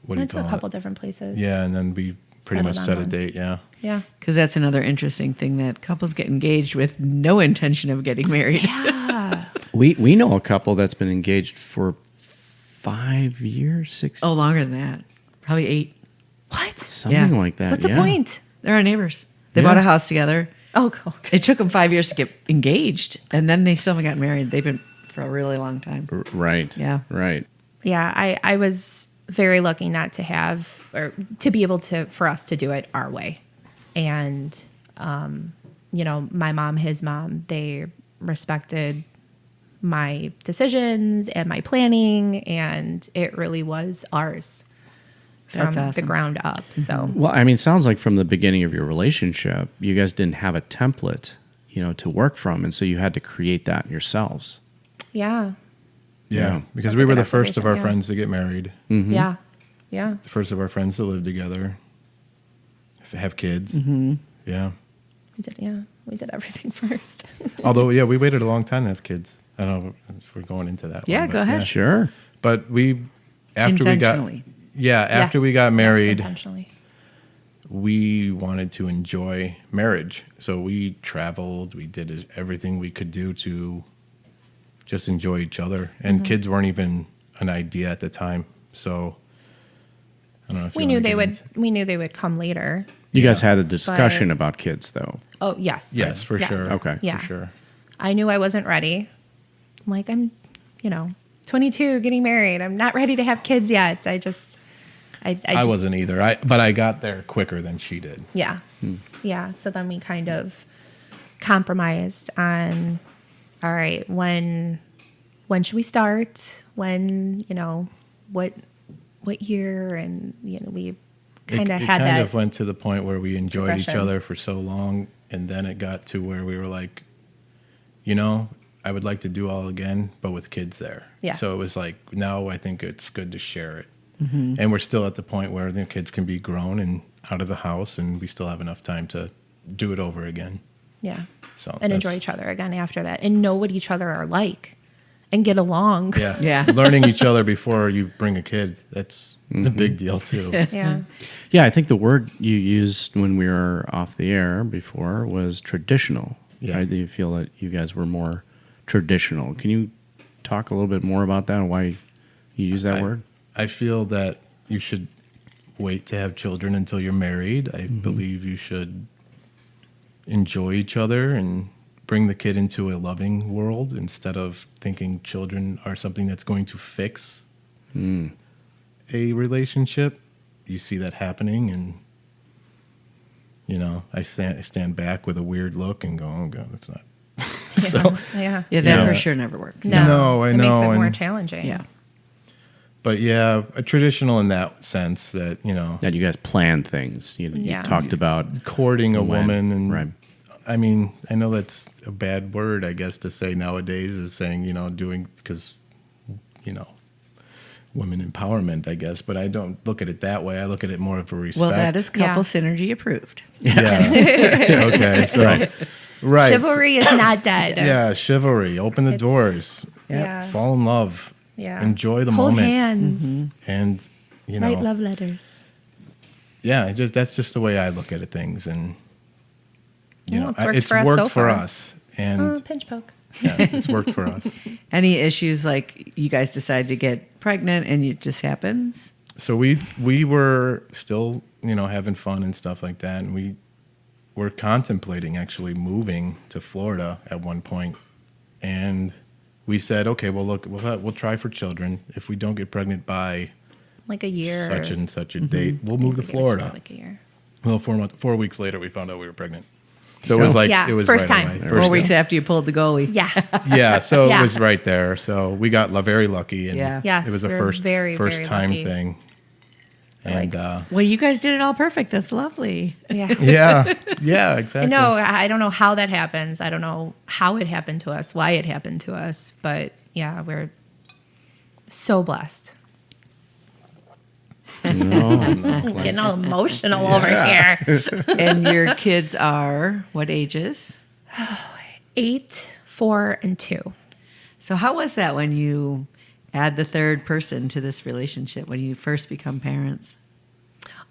Went to call a couple it? different places. Yeah, and then we pretty much Settled set on a one. date. Yeah. Yeah. Because that's another interesting thing that couples get engaged with no intention of getting married. Yeah. We know a couple that's been engaged for 5 years, 6, Oh, longer than that. Probably 8. What? something yeah. like that. What's the yeah. point? They're our neighbors. They Yeah. bought a house together. Oh, cool. It took them 5 years to get engaged, and then they still haven't got married. They've been for a really long time. Right. Yeah. Right. Yeah, I was very lucky not to have or to be able to for us to do it our way. And my mom, his mom, they respected my decisions and my planning, and it really was ours from That's the awesome. ground up. So Well, I mean, it sounds like from the beginning of your relationship, you guys didn't have a template, to work from, and so you had to create that yourselves. yeah. Yeah, because That's we a were good the first of our observation, yeah. friends to get married, Yeah. Yeah. the first of our friends to live together, have kids. Yeah. We did everything first. Although, yeah, we waited a long time to have kids. I don't know if we're going into that. Yeah, one, but go ahead. Sure. But after we got, Intentionally. after we Yes. got Yes, married, intentionally. we wanted to enjoy marriage. So we traveled, we did everything we could do to just enjoy each other. And kids weren't even an idea at the time. So I don't know if We you knew wanna they get would. into- We knew they would come later. You guys Yeah. had a discussion But- about kids, though. Oh yes. Yes, for sure. Okay. Yeah. For sure. I knew I wasn't ready. I'm like, I'm 22, getting married. I'm not ready to have kids yet. I just wasn't either. But I got there quicker than she did. Yeah. Yeah. So then we kind of compromised on, all right, when should we start? When, what year? And, we kind of it had kind that. of went to the point where we enjoyed each progression. other for so long, and then it got to where we were like, you know, I would like to do all again, but with kids there. Yeah. So it was like, now I think it's good to share it. And we're still at the point where the kids can be grown and out of the house, and we still have enough time to do it over again. Yeah. So And that's- enjoy each other again after that, and know what each other are like, and get along. Yeah. Yeah. Learning each other before you bring a kid, that's a big deal too. Yeah. Yeah, I think the word you used when we were off the air before was traditional. Yeah. Right? Do you feel that you guys were more traditional? Can you talk a little bit more about that and why you use that word? I feel that you should wait to have children until you're married. I believe you should enjoy each other and bring the kid into a loving world instead of thinking children are something that's going to fix a relationship. You see that happening, and you know, I stand back with a weird look and go, "Oh God, it's not." So, Yeah. Yeah, that Yeah. for sure never works. No, I it know, makes it more and- challenging. Yeah. but yeah, a traditional in that sense that, you know, That you guys planned things. You Yeah. talked about courting a when, woman, and right. I mean, I know that's a bad word, I guess, to say nowadays, is saying, you know, doing, because, you know, women empowerment, I guess, but I don't look at it that way. I look at it more of a respect. Well, that is couple Yeah. synergy approved. yeah. Okay, so right. Chivalry is not dead. Yeah, chivalry. Open the It's- doors. Yeah. Fall in love. Yeah. Enjoy the Hold moment. hands. And you know, Write love letters. yeah, that's just the way I look at it, things, and you Well, know, it's worked it's for us worked so for far. us, and Pinch poke. yeah, it's worked for us. Any issues like you guys decide to get pregnant and it just happens? So we were still, you know, having fun and stuff like that, and we were contemplating actually moving to Florida at one point, and we said, okay, well, look, we'll try for children. If we don't get pregnant by Like a year. such and such a date, we'll move to We gave it you Florida. Like a year. Well, 4 weeks later, we found out we were pregnant. So it was like, Yeah, it was first right time. away. 4 First weeks time. after you pulled the goalie. Yeah. Yeah, so Yeah. it was right there. So we got very lucky, and Yeah. Yes, it was a we're first very, very time lucky. thing. And Well, you guys did it all perfect. That's lovely. Yeah. yeah, exactly. No, I don't know how that happens. I don't know how it happened to us, why it happened to us, but yeah, we're so blessed. Getting all emotional over here. And your kids are what ages? 8, 4, and 2. So how was that when you add the third person to this relationship when you first become parents?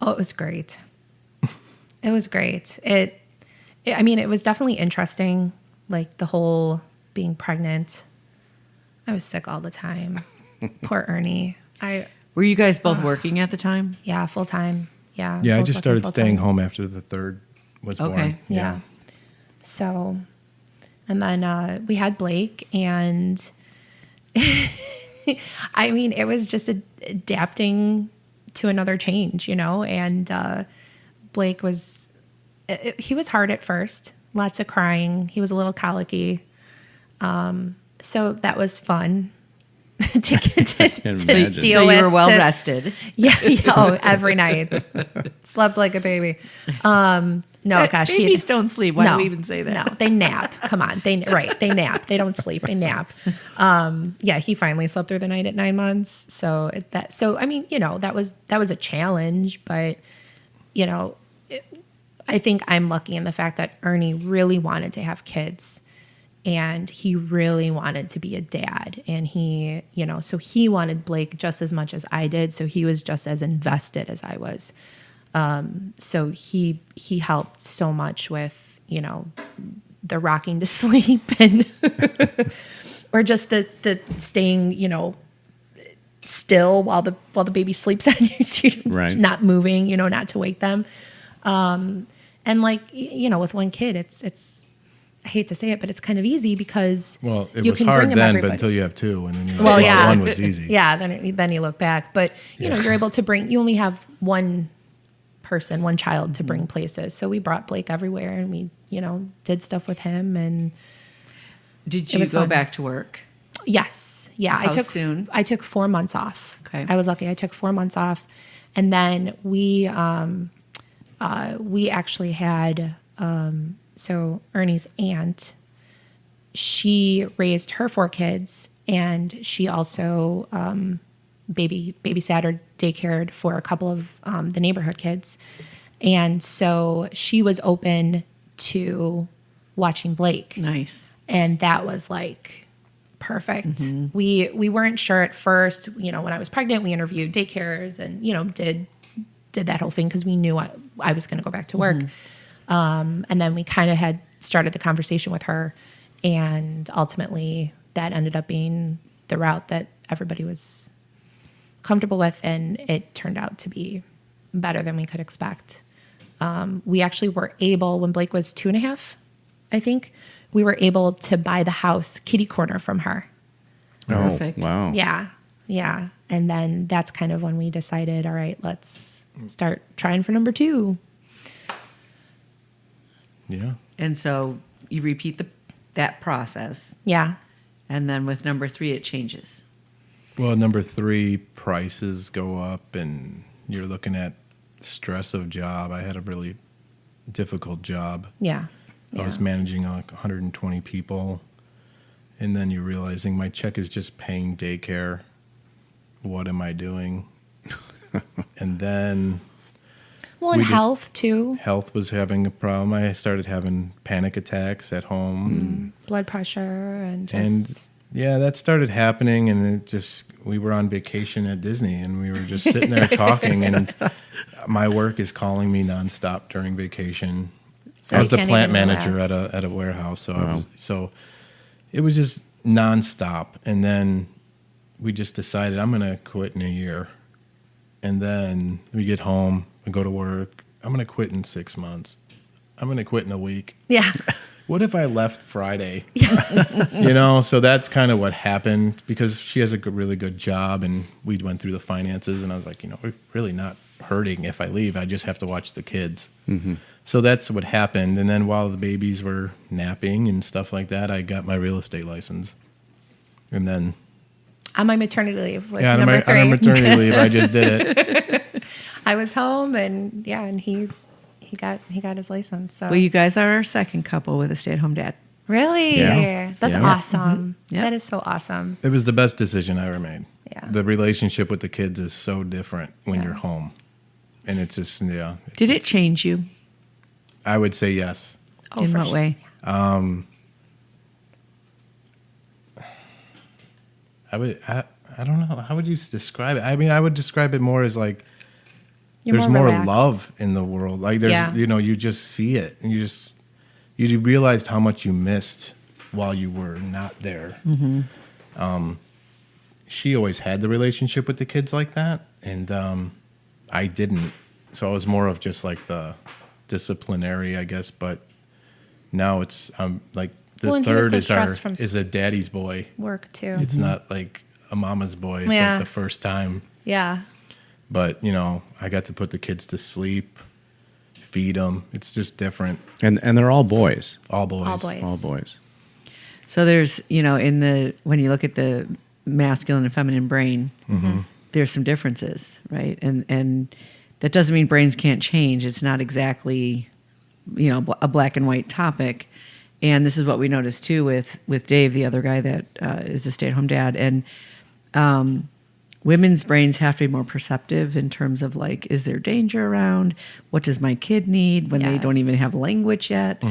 Oh, it was great. It was great. I mean, it was definitely interesting, like the whole being pregnant. I was sick all the time. Poor Ernie. Were you guys both working at the time? Yeah, full time. Yeah. Yeah, I both just working started full staying time. home after the third was Okay. born. Yeah. So, and then we had Blake, and I mean, it was just adapting to another change, you know, and Blake was, he was hard at first, lots of crying. He was a little colicky. So that was fun to get to imagine. deal So with. you were well to- rested. Yeah, every night. Slept like a baby. No, gosh. Babies don't sleep. Why do we even say that? No, they nap. Come on. They nap. They don't sleep. They nap. Yeah, he finally slept through the night at 9 months. So I mean, you know, that was a challenge, but you know, I think I'm lucky in the fact that Ernie really wanted to have kids. And he really wanted to be a dad. And he, you know, so he wanted Blake just as much as I did. So he was just as invested as I was. So he helped so much with, you know, the rocking to sleep and, or just the staying, you know, still while the baby sleeps on you, so you're Right. not moving, you know, not to wake them. And like, you know, with one kid, it's, I hate to say it, but it's kind of easy because Well, it you was can hard bring him then, everybody. but until you have two, and then you're like, Well, well, yeah. one was easy. Yeah, then you look back, but you know, you're able to bring. You only have one person, one child to bring places. So we brought Blake everywhere, and we, you know, did stuff with him. And Did you was go fun. back to work? yes, yeah, How soon? I took 4 months off. Okay. I was lucky. I took 4 months off, And then we actually had, so Ernie's aunt, she raised her 4 kids, and she also babysat or daycared for a couple of the neighborhood kids. And so she was open to watching Blake. Nice. And that was like perfect. We weren't sure at first. When I was pregnant, we interviewed daycares and, did that whole thing because we knew I was going to go back to work. And then we kind of had started the conversation with her, and ultimately that ended up being the route that everybody was comfortable with, and it turned out to be better than we could expect. We actually were able, when Blake was 2.5, I think, we were able to buy the house kitty corner from her. Perfect. Oh, wow. Yeah. And then that's kind of when we decided, all right, let's start trying for number 2. Yeah. And so you repeat that process, Yeah. and then with number 3, it changes. Well, number 3, prices go up, and you're looking at stress of job. I had a really difficult job. Yeah. I was managing like 120 people, and then you're realizing my check is just paying daycare. What am I doing? And then Well, and health too. health was having a problem. I started having panic attacks at home. Blood pressure and just... And yeah, that started happening, and we were on vacation at Disney, and we were just sitting there talking, and my work is calling me nonstop during vacation. So I was you the can't plant even manager relax. at a warehouse, so Wow. so it was just nonstop. And then we just decided I'm going to quit in a year. And then we get home, we go to work. I'm going to quit in 6 months. I'm going to quit in a week. Yeah. What if I left Friday? So that's kind of what happened, because she has a really good job, and we went through the finances, and I was like, we're really not hurting if I leave. I just have to watch the kids. So that's what happened. And then while the babies were napping and stuff like that, I got my real estate license. And then On my maternity leave with on number 3. my maternity leave, I just did it. I was home, and he got his license. So Well, you guys are our second couple with a stay-at-home dad. really, Yes. that's Yeah. awesome. Yep. That is so awesome. It was the best decision I ever made. Yeah. The relationship with the kids is so different when Yeah. you're home. And it's just, Did it change you? I would say yes. Oh, In for what sure. way? I don't know. How would you describe it? I mean, I would describe it more as like You're there's more relaxed. love in the world. Like there's, Yeah. you just see it, and you realized how much you missed while you were not there. She always had the relationship with the kids like that, and I didn't. So I was more of just like the disciplinary, I guess. But now it's like the Well, and he was third so is stressed from is a daddy's boy. Work too. It's not like a mama's boy. It's Yeah. like the first time. Yeah. But, I got to put the kids to sleep, feed them. It's just different. And they're all boys. All boys. All boys. All boys. So there's, when you look at the masculine and feminine brain, there's some differences, right? And that doesn't mean brains can't change. It's not exactly, a black and white topic. And this is what we noticed too with Dave, the other guy that is a stay-at-home dad. And women's brains have to be more perceptive in terms of like, is there danger around? What does my kid need when they don't even Yes. have language yet?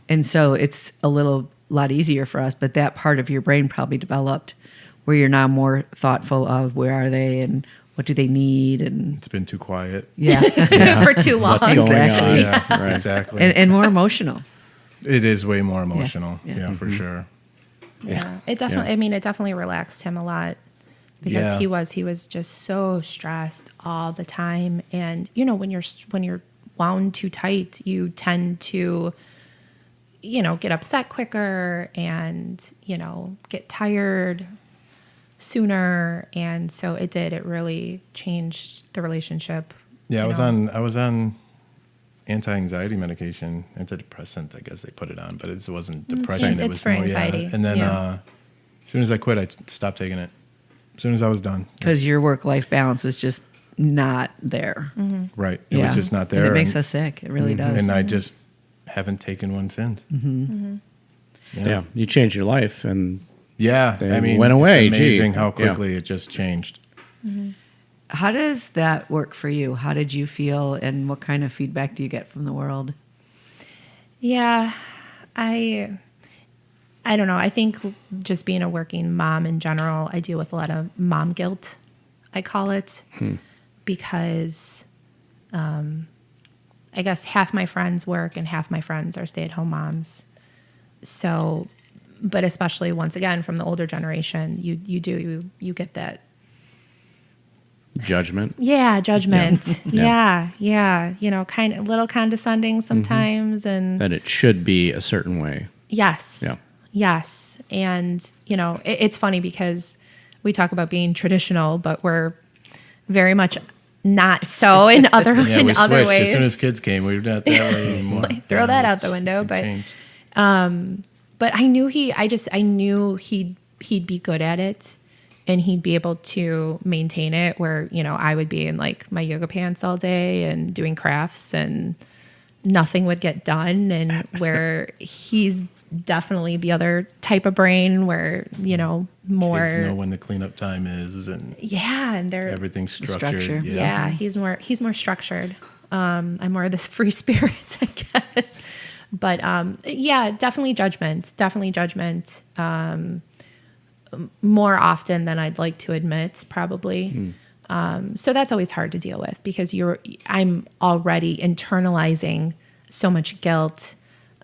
And so it's a lot easier for us, but that part of your brain probably developed where you're now more thoughtful of where are they and what do they need, and It's been too quiet. For too long. What's going Exactly. on? Yeah, Right. exactly. and more emotional. It is way more emotional. Yeah. Yeah, for sure. Yeah. It definitely, I mean, it definitely relaxed him a lot because Yeah. he was just so stressed all the time. And, when you're wound too tight, you tend to, get upset quicker and, get tired sooner. And so it really changed the relationship. Yeah, I you was on anti-anxiety medication, antidepressant, I guess they put it on, but it wasn't depression. It's It was for more, anxiety, Yeah. And then yeah. as soon as I quit, I stopped taking it. As soon as I was done. Because your work-life balance was just not there. Right. It was just not there. And it makes us sick. It really does. And I just haven't taken one since. Yeah. You changed your life, and Yeah. They I mean, went away. it's amazing Gee. how Yeah. quickly it just changed. How does that work for you? How did you feel, and what kind of feedback do you get from the world? Yeah, I don't know. I think just being a working mom in general, I deal with a lot of mom guilt, I call it, because I guess half my friends work and half my friends are stay-at-home moms. So, but especially once again from the older generation, you get that. judgment. Yeah, judgment. Yeah. Yeah. You know, kind of a little condescending sometimes, and That it should be a certain way. yes. Yeah. Yes. And, you know, it's funny because we talk about being traditional, but we're very much not so in other Yeah, in we other switched. ways. As soon as kids came, we were not that way anymore. Throw that out the window. It But changed. but I knew I knew he'd be good at it, and he'd be able to maintain it, where, you know, I would be in like my yoga pants all day and doing crafts and nothing would get done, and where he's definitely the other type of brain where, you know, more Kids know when the cleanup time is, and and they're everything's structured. Structure. yeah, he's more structured. I'm more of this free spirit, I guess. But yeah, definitely judgment. More often than I'd like to admit, probably. So that's always hard to deal with, because I'm already internalizing so much guilt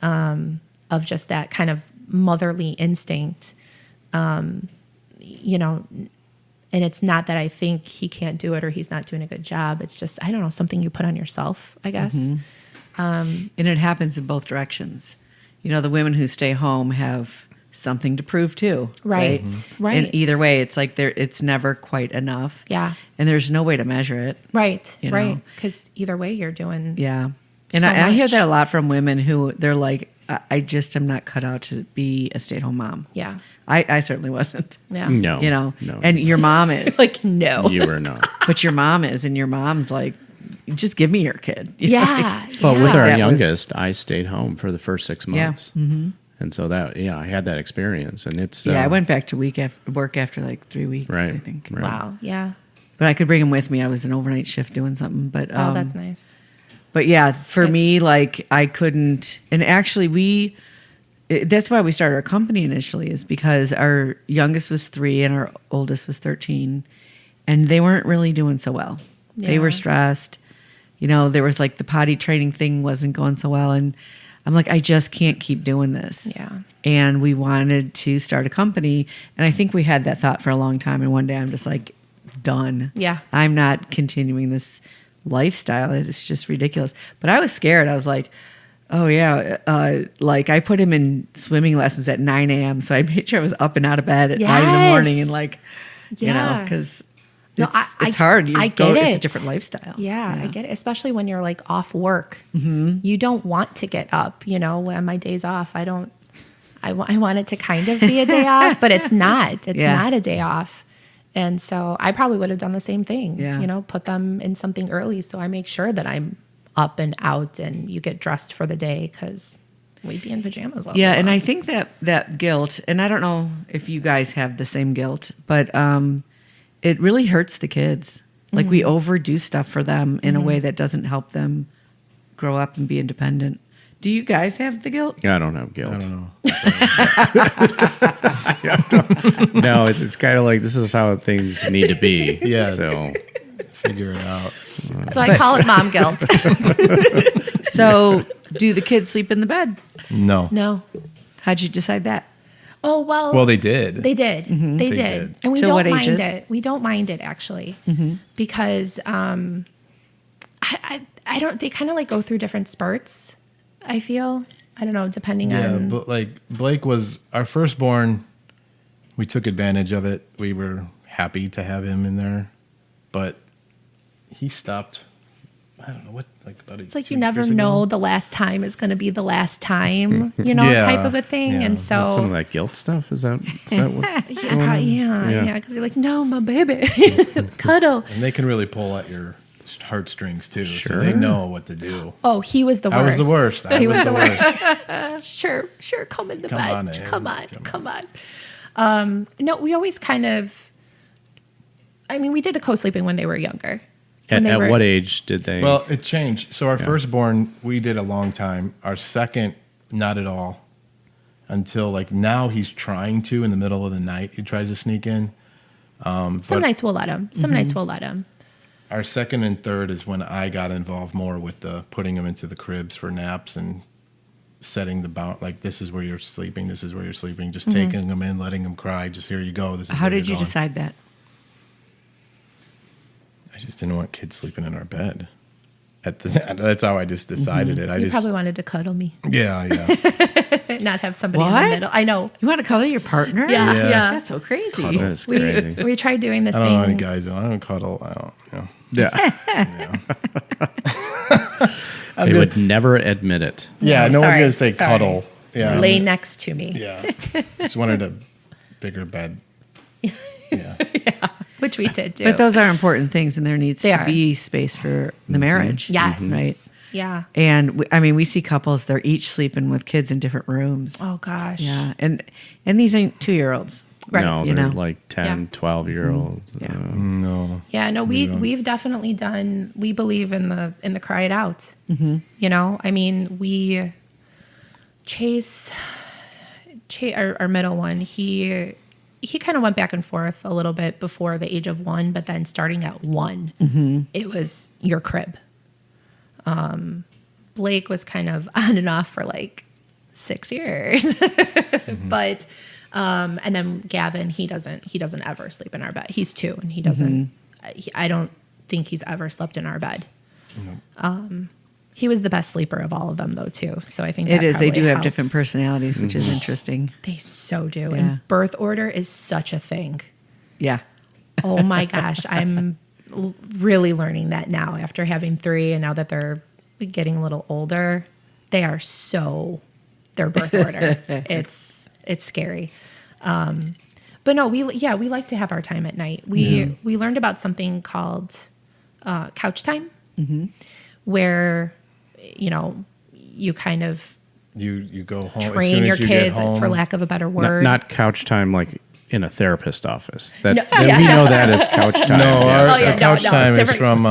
of just that kind of motherly instinct, you know. And it's not that I think he can't do it or he's not doing a good job. It's just, I don't know, something you put on yourself, I guess. And it happens in both directions. You know, the women who stay home have something to prove too. Right. Right. And either way, it's like it's never quite enough. Yeah. And there's no way to measure it. Right. You Right. know? Because either way, you're doing. Yeah. And So I hear much. that a lot from women who they're like, I just am not cut out to be a stay-at-home mom. Yeah. I certainly wasn't. Yeah. No. You know, No. and your mom is. Like, no. you were not. But your mom is, and your mom's like, just give me your kid. You know? Yeah. Well, with yeah. our That was- youngest, I stayed home for the first 6 Yeah. months. And so that, I had that experience, and it's Yeah, I went back to work after like 3 weeks, Right. I think. Right. Wow. Yeah. But I could bring him with me. I was an overnight shift doing something. But Oh, that's nice. But yeah, for me, It's- like I couldn't. And actually, that's why we started our company initially, is because our youngest was 3 and our oldest was 13, and they weren't really doing so well. They were Yeah. stressed. You know, there was like the potty training thing wasn't going so well, and I'm like, I just can't keep doing this. Yeah. And we wanted to start a company, and I think we had that thought for a long time. And one day, I'm just like, done. Yeah. I'm not continuing this lifestyle. It's just ridiculous. But I was scared. I was like, oh yeah. Like I put him in swimming lessons at 9 a.m. So I made sure I was up and out of bed at 5 in the morning, and like, you know, Yeah. because No, it's hard. I It's a get it. different lifestyle. Yeah, I get it. Especially when you're like off work. You don't want to get up, you know, when my days off. I want it to kind of be a day off, but it's not. It's Yeah. not a day off. And so I probably would have done the same thing, Yeah. you know, put them in something early. So I make sure that I'm up and out and you get dressed for the day, because we'd be in pajamas all Yeah, day and long. I think that guilt, and I don't know if you guys have the same guilt, but it really hurts the kids. Like we overdo stuff for them in a way that doesn't help them grow up and be independent. Do you guys have the guilt? I don't have guilt. I don't know. No, it's kind of like this is how things need to be. Yeah. So Figure it out. So I call it mom guilt. So do the kids sleep in the bed? No. No. How'd you decide that? Oh, well. Well, they did. They did. They They did. did. And we Till don't what mind ages? it. We don't mind it, actually. Because I don't, they kind of like go through different spurts, I feel. I don't know, depending Yeah, on. but like Blake was our firstborn. We took advantage of it. We were happy to have him in there, but he stopped I don't know what, like about It's like you never know the last time is going to be the last time, Yeah. type of a thing. Yeah. And Is so Some of that guilt stuff, is that what? yeah, because you're like, no, my baby, cuddle. And they can really pull at your heartstrings too. So Sure. they know what to do. Oh, he was the worst. I was the worst. He was the worst. Sure, come in the Come bed. on in. Come on. No, we always kind of, we did the co-sleeping when they were younger. At what age did they? Well, it changed. So our firstborn, we did a long time. Our second, not at all. Until like now he's trying to in the middle of the night. He tries to sneak in. Some but nights we'll let him. Some nights we'll let him. our second and third is when I got involved more with the putting him into the cribs for naps and setting the bound. Like, this is where you're sleeping. This is where you're sleeping. Just taking him in, letting him cry. Just here you go. This is How where did you're you going. decide that? I just didn't want kids sleeping in our bed. That's how I just decided it. I You just probably wanted to cuddle me, yeah. not have somebody in What? the middle. I know. You want to cuddle your partner? Yeah. That's so crazy. Cuddle. That's crazy. We tried doing this I don't know any thing. guys. I don't cuddle. I don't. Yeah. I They mean, would never admit it. yeah. No one's Sorry, gonna say sorry. cuddle. Yeah. Lay next to me, Yeah. Just wanted a bigger bed. Yeah. which we did do. But those are important things, and there needs They to are. be space for the marriage. yes, Right. Yeah. And we see couples, they're each sleeping with kids in different rooms. Oh gosh. Yeah. And these ain't 2-year-olds. Right. No, You they're know? like 10, Yeah. 12-year-olds. Yeah. No. Yeah, no, we've definitely done. We believe in the cry it out. We Chase, our middle one, he kind of went back and forth a little bit before the age of 1, but then starting at 1, it was your crib. Blake was kind of on and off for like 6 years, but. And then Gavin, he doesn't ever sleep in our bed. He's 2 and he doesn't, I don't think he's ever slept in our bed. He was the best sleeper of all of them though too. So I think It that is. They probably do have helps. different personalities, which is interesting. They so do. Yeah. And birth order is such a thing. Yeah. Oh my gosh. I'm really learning that now after having 3 and now that they're getting a little older, they are their birth order. It's scary. But no, we like to have our time at night. We learned about something called couch time, where you kind of You go home. as soon train as your you get kids, home, for lack of a better word. Not couch time like in a therapist office. That No, then yeah, we no. know that as couch time. No, Yeah. our, Oh, yeah, our no, couch no, time is different. from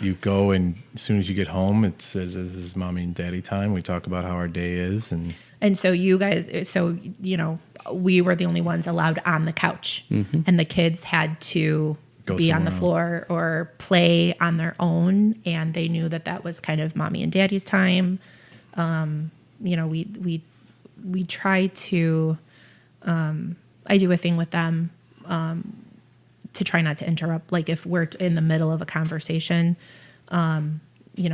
you go and as soon as you get home, it says this is mommy and daddy time. We talk about how our day is And so you guys, we were the only ones allowed on the couch, and the kids had to Go be on the somewhere floor or play on their own, and they knew that was kind of mommy and daddy's time. We try to. I do a thing with them to try not to interrupt. Like if we're in the middle of a conversation.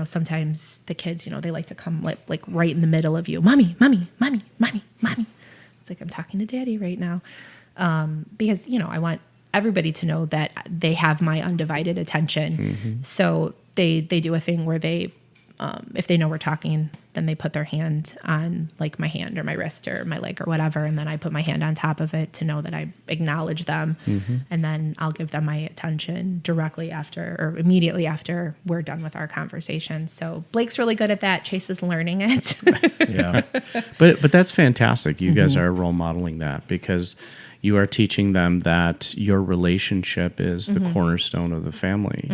Sometimes the kids, they like to come like right in the middle of you. Mommy, mommy, mommy, mommy, mommy. It's like, I'm talking to daddy right now. Because, I want everybody to know that they have my undivided attention. So they do a thing where they, if they know we're talking, then they put their hand on like my hand or my wrist or my leg or whatever. And then I put my hand on top of it to know that I acknowledge them. And then I'll give them my attention directly after or immediately after we're done with our conversation. So Blake's really good at that. Chase is learning it. yeah. But that's fantastic. You guys are role modeling that because you are teaching them that your relationship is the cornerstone of the family,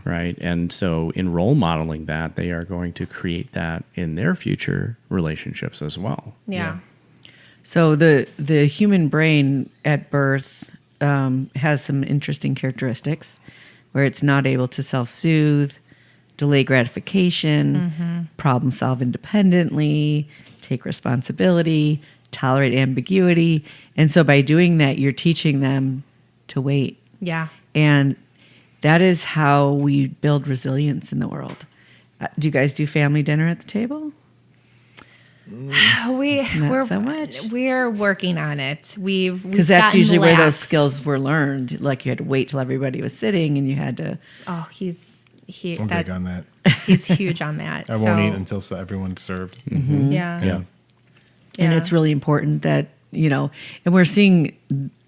right? And so in role modeling that, they are going to create that in their future relationships as well. Yeah. So the human brain at birth has some interesting characteristics where it's not able to self-soothe, delay gratification, problem solve independently, take responsibility, tolerate ambiguity. And so by doing that, you're teaching them to wait. Yeah. And that is how we build resilience in the world. Do you guys do family dinner at the table? We're so much. We're working on it. Because that's usually where those skills were learned. Like you had to wait till everybody was sitting and you had to. Oh, he's he I'm that big on that. he's huge on that. I won't eat until everyone's served. Yeah. Yeah. And Yeah. it's really important that, and we're seeing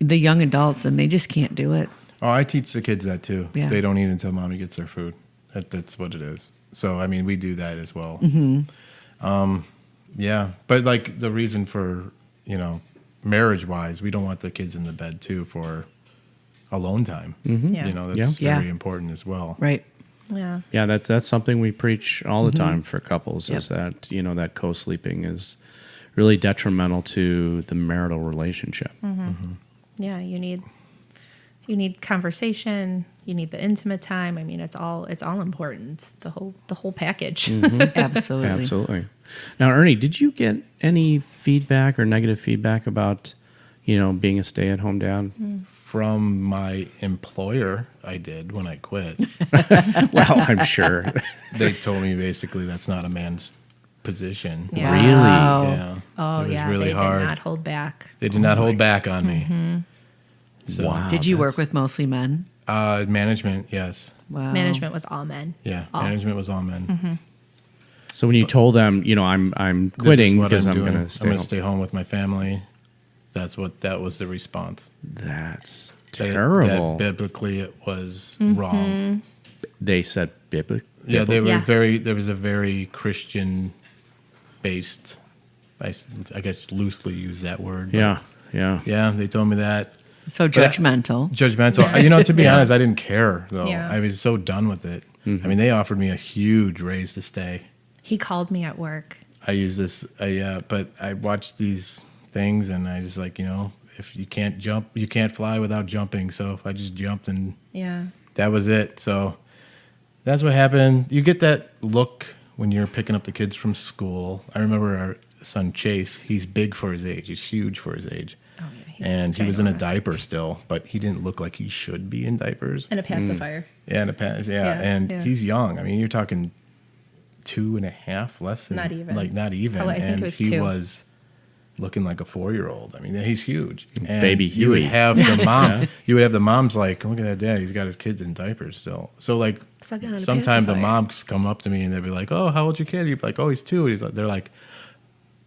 the young adults and they just can't do it. Oh, I teach the kids that too. Yeah. They don't eat until mommy gets their food. That's what it is. So, I mean, we do that as well. Yeah. But like the reason for, marriage wise, we don't want the kids in the bed too for alone time. Yeah. That's Yeah. very important as well. Right. Yeah. Yeah, that's something we preach all the time for couples is that, that co-sleeping is really detrimental to the marital relationship. Yeah. You need conversation. You need the intimate time. I mean, it's all important. The whole package. Absolutely. Absolutely. Now, Ernie, did you get any feedback or negative feedback about, being a stay-at-home dad? From my employer, I did when I quit. Well, I'm sure. They told me basically that's not a man's position. Yeah. Really? Yeah. Oh It was yeah. really They hard. did not hold back. They did not hold back on me. So, Wow. Did you work with mostly men? Management, yes. Wow. Management was all men. Yeah, All. management was all men. So when you told them, I'm This is quitting what because I'm doing. going to stay I'm gonna home. stay home with my family. That was the response. That's That terrible. biblically it was wrong. They said biblical. Yeah, they were Yeah. there was a very Christian based, I guess loosely use that word. but Yeah. Yeah, they told me that. So judgmental. Judgmental. To be honest, I didn't care though. Yeah. I was so done with it. I mean, they offered me a huge raise to stay. He called me at work. I use this, but I watch these things and I just like, if you can't jump, you can't fly without jumping. So if I just jumped and Yeah. that was it. So that's what happened. You get that look when you're picking up the kids from school. I remember our son Chase, he's big for his age. He's huge for his age. Oh yeah. He's And he was in a ginormous. diaper still, but he didn't look like he should be in diapers. And a pacifier. Yeah, in a pants. Yeah, Yeah, and yeah. he's young. I mean, you're talking 2.5, less than Not even. Like not even. Probably, I think and it was he 2. was looking like a 4-year-old. I mean, he's huge. And Baby you would Huey. have the mom. You would have the moms like, look at that dad. He's got his kids in diapers still. So like, Sucking on a sometimes the pacifier. moms come up to me and they'd be like, "Oh, how old's your kid?" You'd be like, "Oh, he's 2." And they're like,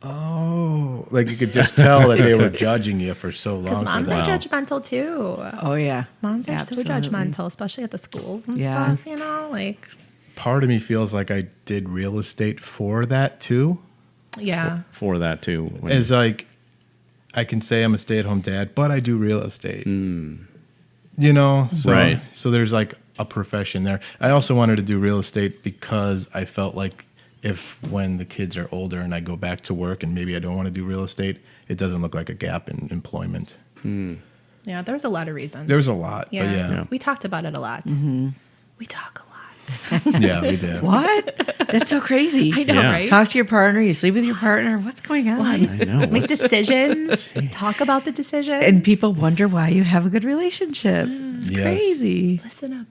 "Oh," like you could just tell that they were judging you for so long. Because for moms that. are judgmental too. Oh, yeah. Moms are Absolutely. so judgmental, especially at the schools and Yeah. stuff. Like, Part of me feels like I did real estate for that too. yeah, For that too. When- Is like, I can say I'm a stay-at-home dad, but I do real estate. So, Right. So there's like a profession there. I also wanted to do real estate because I felt like when the kids are older and I go back to work and maybe I don't want to do real estate, it doesn't look like a gap in employment. yeah. There's a lot of reasons. There's a lot, but Yeah. yeah. We talked about it a lot. We talk a lot. Yeah, we did. What? That's so crazy. I know, Yeah. right? Talk to your partner. You sleep with your partner. What's going on? I know. Make What's- decisions. Talk about the decisions. And people wonder why you have a good relationship. It's Yes. crazy. listen up.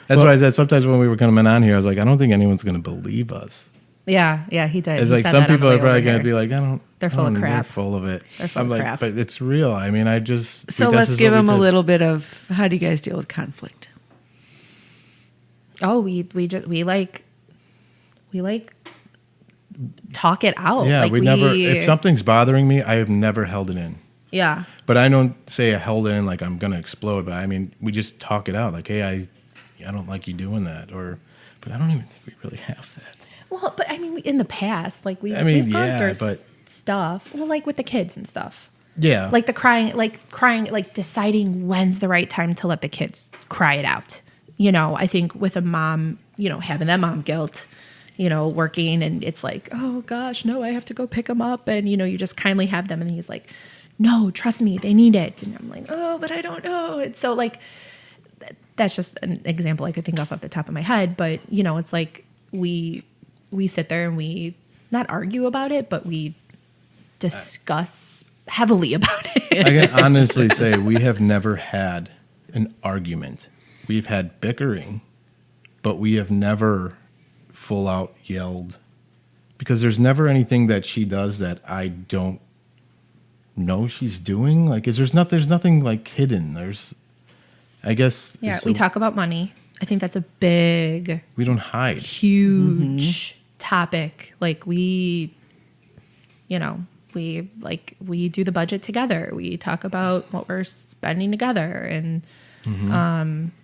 That's why I said sometimes when we were coming on here, I was like, I don't think anyone's going to believe us. Yeah, he did. It's He like said some that on the people way are probably over going to here. be like, I don't. They're full of They're crap. full of it. They're full I'm of like, crap. but it's real. I mean, I just. So this let's is give what we them a did. little bit of how do you guys deal with conflict? Oh, we talk it out. Yeah, like we never. If something's bothering me, I have never held it in. Yeah. But I don't say I held it in like I'm gonna explode. But I mean, we just talk it out. Like, hey, I don't like you doing that, but I don't even think we really have that. Well, but I mean, in the past, like I mean, we've gone yeah, through but- stuff. Well, like with the kids and stuff. Yeah, Like the crying, like deciding when's the right time to let the kids cry it out. I think with a mom, having that mom guilt, working and it's like, oh gosh, no, I have to go pick them up. And, you just kindly have them. And he's like, no, trust me, they need it. And I'm like, oh, but I don't know. And so like, that's just an example I could think of off the top of my head. But, it's like we sit there and we not argue about it, but we discuss heavily about it. I can honestly say we have never had an argument. We've had bickering, but we have never full out yelled because there's never anything that she does that I don't know she's doing. Like, there's nothing like hidden. I guess. Yeah, so we talk about money. I think that's a big, We don't hide. huge topic. Like we do the budget together. We talk about what we're spending together, and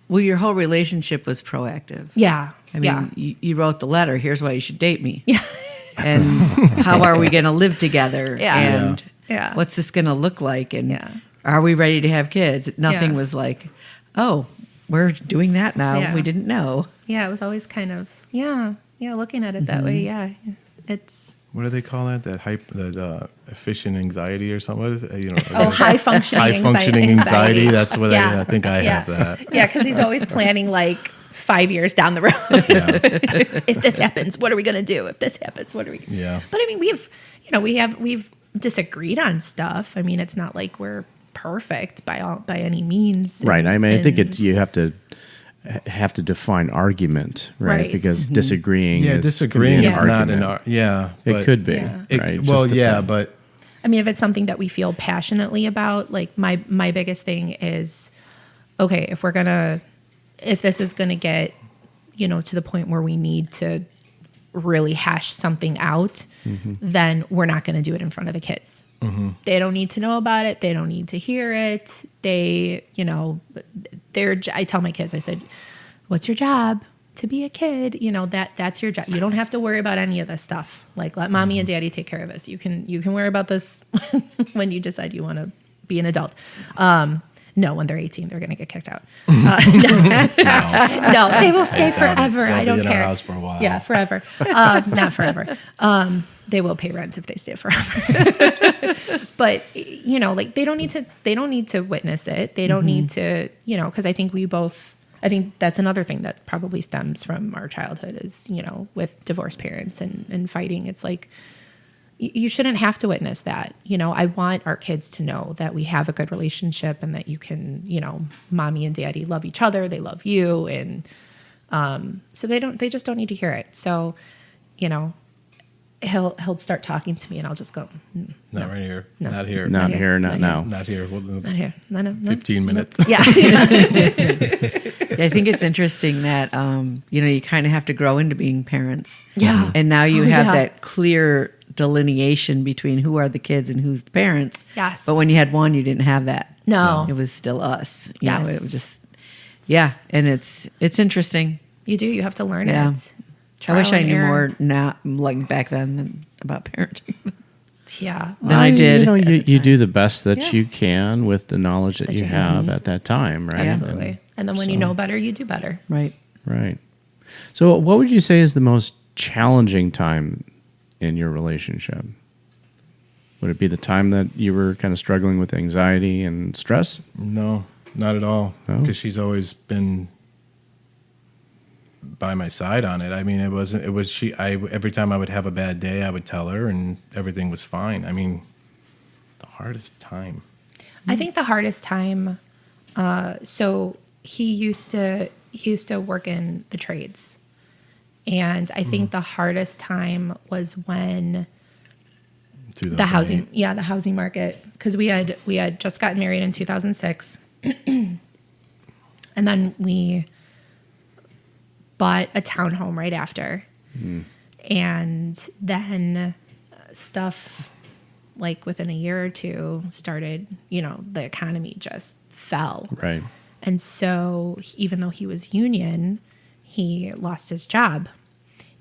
Well, your whole relationship was proactive. yeah, I mean, you wrote the letter. Here's why you should date me. yeah, And how are we going to live together? Yeah. And Yeah. what's this going to look like? And Yeah. are we ready to have kids? Nothing Yeah. was like, oh, we're doing that now. Yeah. We didn't know. yeah. It was always kind of looking at it that way. Yeah, it's What do they call that? That efficient anxiety or something? What is it? high functioning high functioning anxiety. That's what Yeah. I think I Yeah. have that. Yeah, because he's always planning like 5 years down the road. Yeah. If this happens, what are we going to do? If this happens, what are we? Yeah. But I mean, we've disagreed on stuff. I mean, it's not like we're perfect by any means. Right. I mean, I think And- you have to define argument, right? Right. Because disagreeing Yeah, is disagreeing could be is an not argument. but It could be. Yeah. it- Right? well, Just yeah, depend. but I mean, if it's something that we feel passionately about, like my biggest thing is, okay, if this is gonna get, to the point where we need to really hash something out, then we're not gonna do it in front of the kids. They don't need to know about it. They don't need to hear it. I tell my kids, I said, what's your job? To be a kid, that's your job. You don't have to worry about any of this stuff. Like, let mommy and daddy take care of this. You can worry about this when you decide you want to be an adult. No, when they're 18, they're going to get kicked out. No, they will stay forever. They'll I don't be in our care. house for a while. Yeah, forever. Not forever. They will pay rent if they stay forever. But like they don't need to witness it. They don't need to, because I think that's another thing that probably stems from our childhood is, with divorced parents and fighting. It's like, you shouldn't have to witness that. I want our kids to know that we have a good relationship and that you can, mommy and daddy love each other. They love you. And so they just don't need to hear it. So, he'll start talking to me and I'll just go, not right here. No. Not here. Not here, here, not not now. Not here. not here. No. 15 minutes. Yeah. I think it's interesting that, you kind of have to grow into being parents. Yeah. And now you Oh, have yeah. that clear delineation between who are the kids and who's the parents. Yes. But when you had one, you didn't have that. No. It was still us. You know, Yes. it was just, yeah. And it's interesting. You do. You have to learn Yeah. it. I wish Trial I and knew error. more now, like back then, than about parenting. Yeah. than I did. You do the best that Yeah. you can with the knowledge that you have at that time, right? Absolutely. And then when you know better, you do better. Right. Right. So, what would you say is the most challenging time in your relationship? Would it be the time that you were kind of struggling with anxiety and stress? No, not at all. No? Because she's always been by my side on it. I mean, every time I would have a bad day, I would tell her and everything was fine. I mean, the hardest time. I think the hardest time. So he used to work in the trades, and I think the hardest time was when the housing market, because we had just gotten married in 2006, and then we bought a townhome right after, and then stuff like within a year or two started. The economy just fell. Right. And so even though he was union, he lost his job.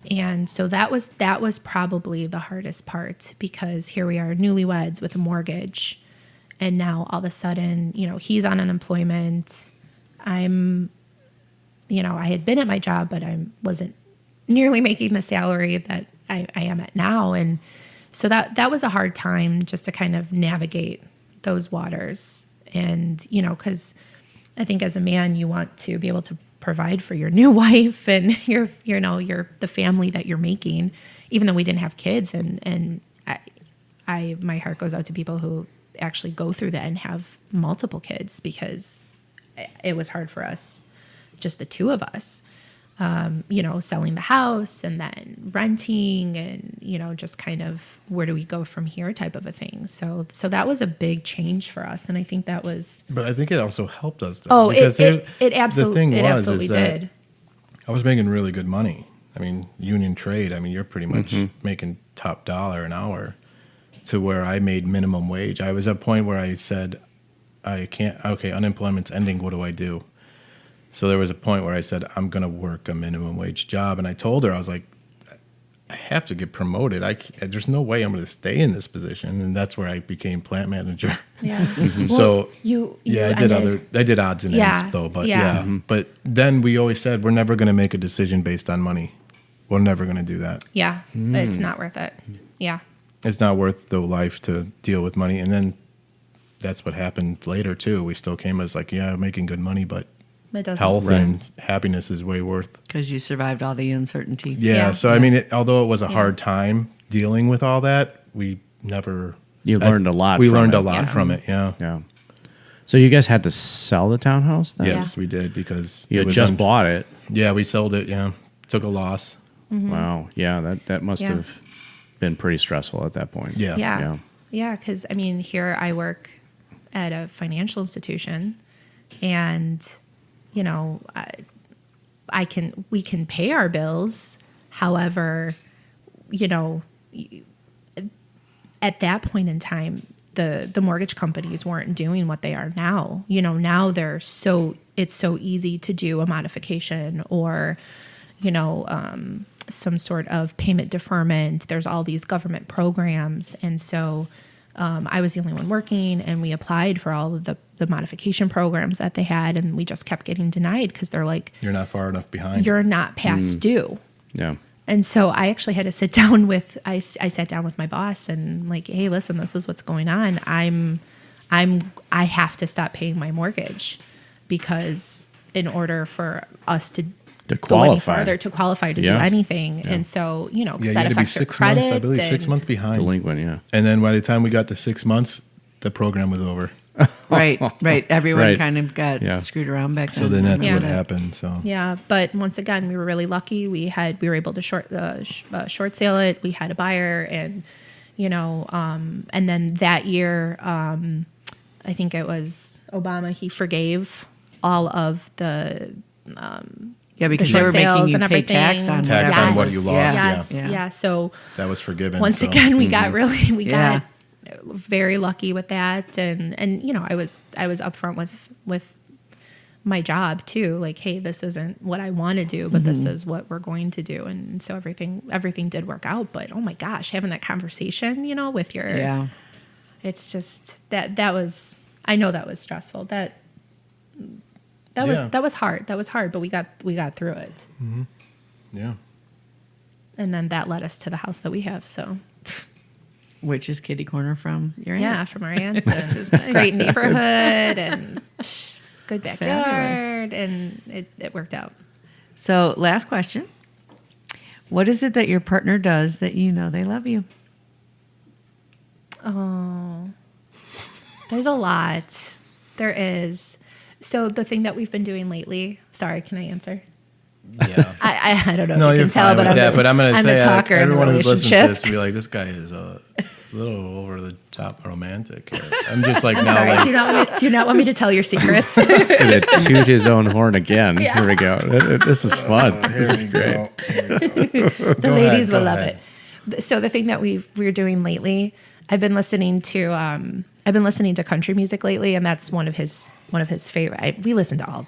And so that was probably the hardest part, because here we are newlyweds with a mortgage. And now all of a sudden, he's on unemployment. I had been at my job, but I wasn't nearly making the salary that I am at now. And so that was a hard time just to kind of navigate those waters. And, because I think as a man, you want to be able to provide for your new wife and your the family that you're making, even though we didn't have kids. And my heart goes out to people who actually go through that and have multiple kids, because it was hard for us, just the two of us. selling the house and then renting and, just kind of where do we go from here type of a thing. So that was a big change for us. And I think that was. But I think it also helped us. Though, Oh, because it absolutely is that did. I was making really good money. I mean, union trade, you're pretty much making top dollar an hour to where I made minimum wage. I was at a point where I said, unemployment's ending. What do I do? So there was a point where I said, I'm going to work a minimum wage job. And I told her, I was like, I have to get promoted. There's no way I'm going to stay in this position. And that's where I became plant manager. Yeah. So I did odds and ends though. But but then we always said, we're never going to make a decision based on money. We're never going to do that. Yeah. It's not worth it. Yeah. It's not worth the life to deal with money. And then that's what happened later too. We still came as like, making good money, but It doesn't. health and happiness is way worth. Because you survived all the uncertainty. Yeah. So, although it was a hard time dealing with all that, we never. You learned a lot. We from learned it. a lot from it. Yeah. Yeah. So you guys had to sell the townhouse then? Yes, we did because You it had was just bought it. Yeah, we sold it. Yeah. Took a loss. Wow. Yeah. That must have been pretty stressful at that point. Yeah. Yeah. Yeah. Because, here I work at a financial institution and, we can pay our bills. However, at that point in time, the mortgage companies weren't doing what they are now. Now it's so easy to do a modification or, some sort of payment deferment. There's all these government programs. And so I was the only one working, and we applied for all of the modification programs that they had, and we just kept getting denied because they're like, You're not far enough behind. you're not past due. Yeah. And so I actually had to sit down with I sat down with my boss and like, hey, listen, this is what's going on. I have to stop paying my mortgage because in order for us to go any further, to qualify to do anything. And so, because that affects your credit. Months, I believe 6 months behind. Delinquent, yeah. And then by the time we got to 6 months, the program was over. Right. Everyone Right. kind of got screwed around back then. So then that's Yeah. what happened. So Yeah, but once again, we were really lucky. We were able to short sale it. We had a buyer, and and then that year, I think it was Obama. He forgave all of the because the they were short sales making you and pay everything. tax on Tax whatever. on what you lost. Yeah. So that was forgiven. once again, we got Yeah. got very lucky with that, and I was upfront with my job too. Like, hey, this isn't what I want to do, but this is what we're going to do, and so everything did work out. But oh my gosh, having that conversation, with your it's just that was, I know that was stressful. That was hard. That was hard, but we got through it. Mm-hmm. Yeah. And then that led us to the house that we have. So Which is kitty corner from your aunt. yeah, from our aunt. And great neighborhood and good backyard, and it worked out. So last question. What is it that your partner does that they love you? Oh, there's a lot. There is. So the thing that we've been doing lately. Sorry, can I answer? Yeah. I don't know No, if you you're can tell, fine but with that. But I'm going to I'm say the talker in the everyone who listens to relationship. this will be like, this guy is a little over the top romantic. I'm just like, I'm now, sorry. like, Do you not want me to tell your secrets? He's going to toot his own horn again. Here we go. This is fun. This is great. The ladies will love it. So the thing that we're doing lately, I've been listening to country music lately, and that's one of his favorite. We listen to all,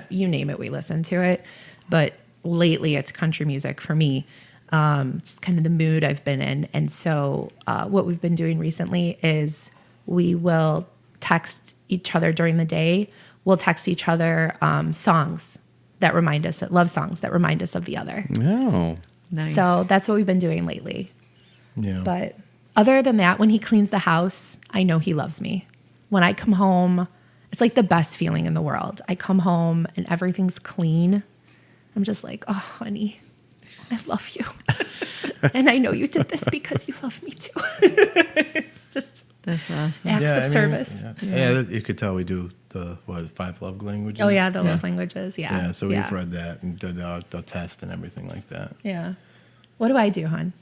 you name it, we listen to it. But lately, it's country music for me. Just kind of the mood I've been in, and so what we've been doing recently is we will text each other during the day. We'll text each other songs that remind us, love songs that remind us of the other. Oh. Nice. So that's what we've been doing lately. Yeah. But other than that, when he cleans the house, I know he loves me. When I come home, it's like the best feeling in the world. I come home and everything's clean. I'm just like, oh, honey, I love you. And I know you did this because you love me too. It's just That's awesome. acts of service. Yeah, you could tell we do the 5 love languages. Oh yeah, the love languages. Yeah. Yeah, so we've read that and did the test and everything like that. Yeah. What do I do, hon?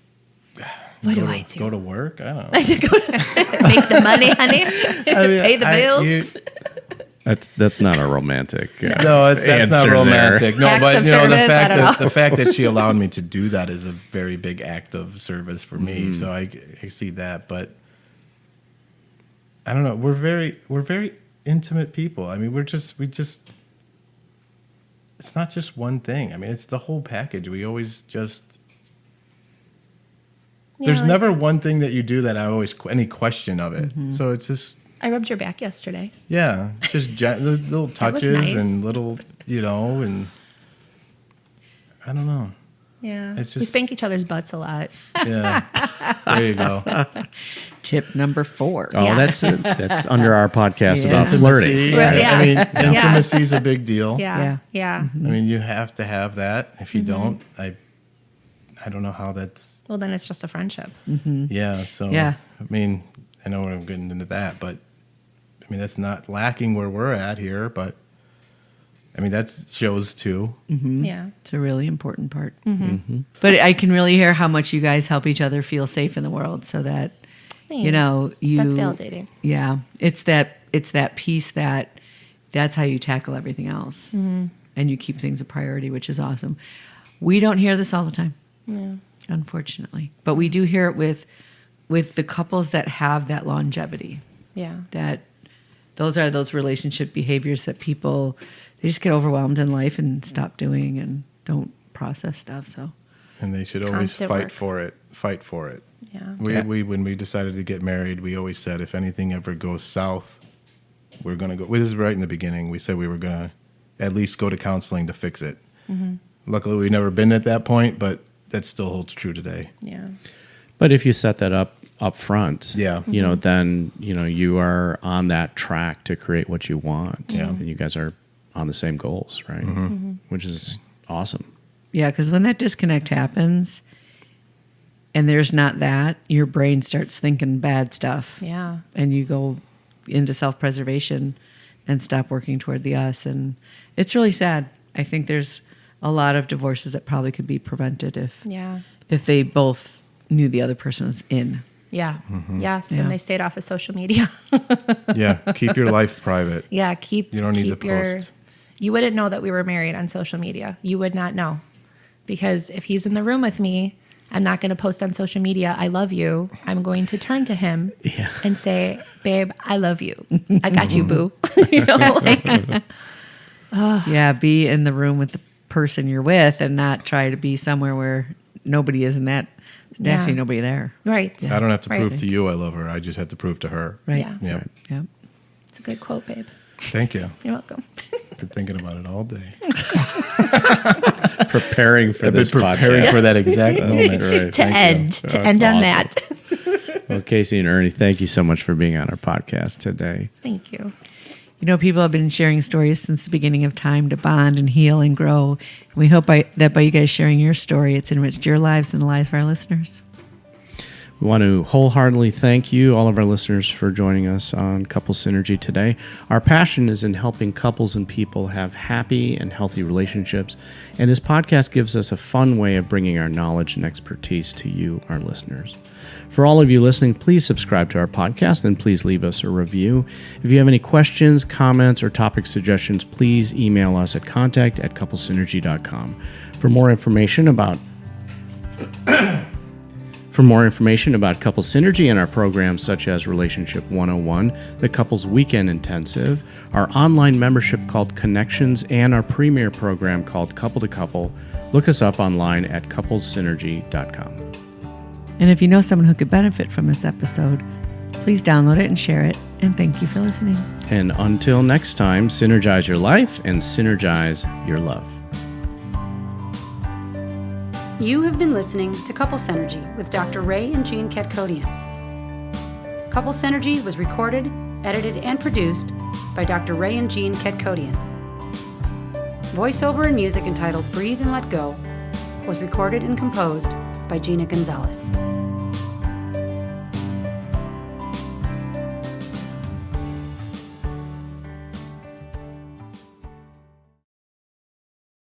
What do I do? Go to work? I don't know. Make the money, honey. Pay the bills. That's not a romantic. No, that's not romantic. There. No, Acts but of you know service, the fact that she allowed me to do that is a very big act of service for me. So I see that, but I don't know. We're very intimate people. I mean, we just. It's not just one thing. I mean, it's the whole package. We always just. Yeah, There's like- never one thing that you do that I always any question of it. So it's just. I rubbed your back yesterday. Yeah, just little That was touches nice. and little, and I don't know. Yeah. It's We just- spank each other's butts a lot. Yeah, there you go. Tip number 4. Oh, Yeah. that's under our podcast Yeah. about flirting. Intimacy, Right, yeah. I mean, Yeah. intimacy is a big deal. Yeah. Yeah. I mean, you have to have that. If you don't, I don't know how that's. Well, then it's just a friendship. Yeah. So Yeah. I mean, I know I'm getting into that, but I mean that's not lacking where we're at here, but I mean that shows too. Yeah. It's a really important part. But I can really hear how much you guys help each other feel safe in the world, so that Thanks. That's validating. Yeah, it's that piece that's how you tackle everything else, and you keep things a priority, which is awesome. We don't hear this all the time, unfortunately, but we do hear it with the couples that have that longevity. Yeah. That those are those relationship behaviors that people they just get overwhelmed in life and stop doing and don't process stuff. So And they should It's always constant fight work. for it. Fight for it. Yeah. We when we decided to get married, we always said if anything ever goes south, we're gonna go. This is right in the beginning. We said we were gonna at least go to counseling to fix it. Luckily, we've never been at that point, but that still holds true today. Yeah. But if you set that up front, Yeah. then you are on that track to create what you want. Yeah. And you guys are on the same goals, right? Which is awesome. yeah, because when that disconnect happens, and there's not that, your brain starts thinking bad stuff. Yeah. And you go into self-preservation and stop working toward the us. And it's really sad. I think there's a lot of divorces that probably could be prevented Yeah. if they both knew the other person was in. Yeah. Yes. Yeah. And they stayed off of social media. Yeah, keep your life private. Yeah. Keep. You don't need to keep your. post. You wouldn't know that we were married on social media. You would not know, because if he's in the room with me, I'm not going to post on social media, "I love you." I'm going to turn to him and say, "Babe, I love you. I got you, boo." Yeah, be in the room with the person you're with and not try to be somewhere where nobody is in that. There's Yeah. actually nobody there. Right. I don't have to Right. prove to you I love her. I just have to prove to her. Right. Yeah. Yeah. Yeah. It's a good quote, babe. Thank you. You're welcome. Been thinking about it all day. Preparing for I've been this preparing podcast. for that exact moment. Right. To end That's on awesome. that. Well, Kasey and Ernie, thank you so much for being on our podcast today. Thank you. You know, people have been sharing stories since the beginning of time to bond and heal and grow. We hope that by you guys sharing your story, it's enriched your lives and the lives of our listeners. We want to wholeheartedly thank you, all of our listeners, for joining us on Couple Synergy today. Our passion is in helping couples and people have happy and healthy relationships, and this podcast gives us a fun way of bringing our knowledge and expertise to you, our listeners. For all of you listening, please subscribe to our podcast and please leave us a review. If you have any questions, comments, or topic suggestions, please email us at contact@couplesynergy.com. For more information about Couple Synergy and our programs such as Relationship 101, the Couples Weekend Intensive, our online membership called Connections, and our premier program called Couple to Couple, look us up online at couplesynergy.com. And if you know someone who could benefit from this episode, please download it and share it. And thank you for listening. And until next time, synergize your life and synergize your love. You have been listening to Couple Synergy with Dr. Ray and Jean Katkodian. Couple Synergy was recorded, edited, and produced by Dr. Ray and Jean Katkodian. Voiceover and music entitled Breathe and Let Go was recorded and composed by Gina Gonzalez.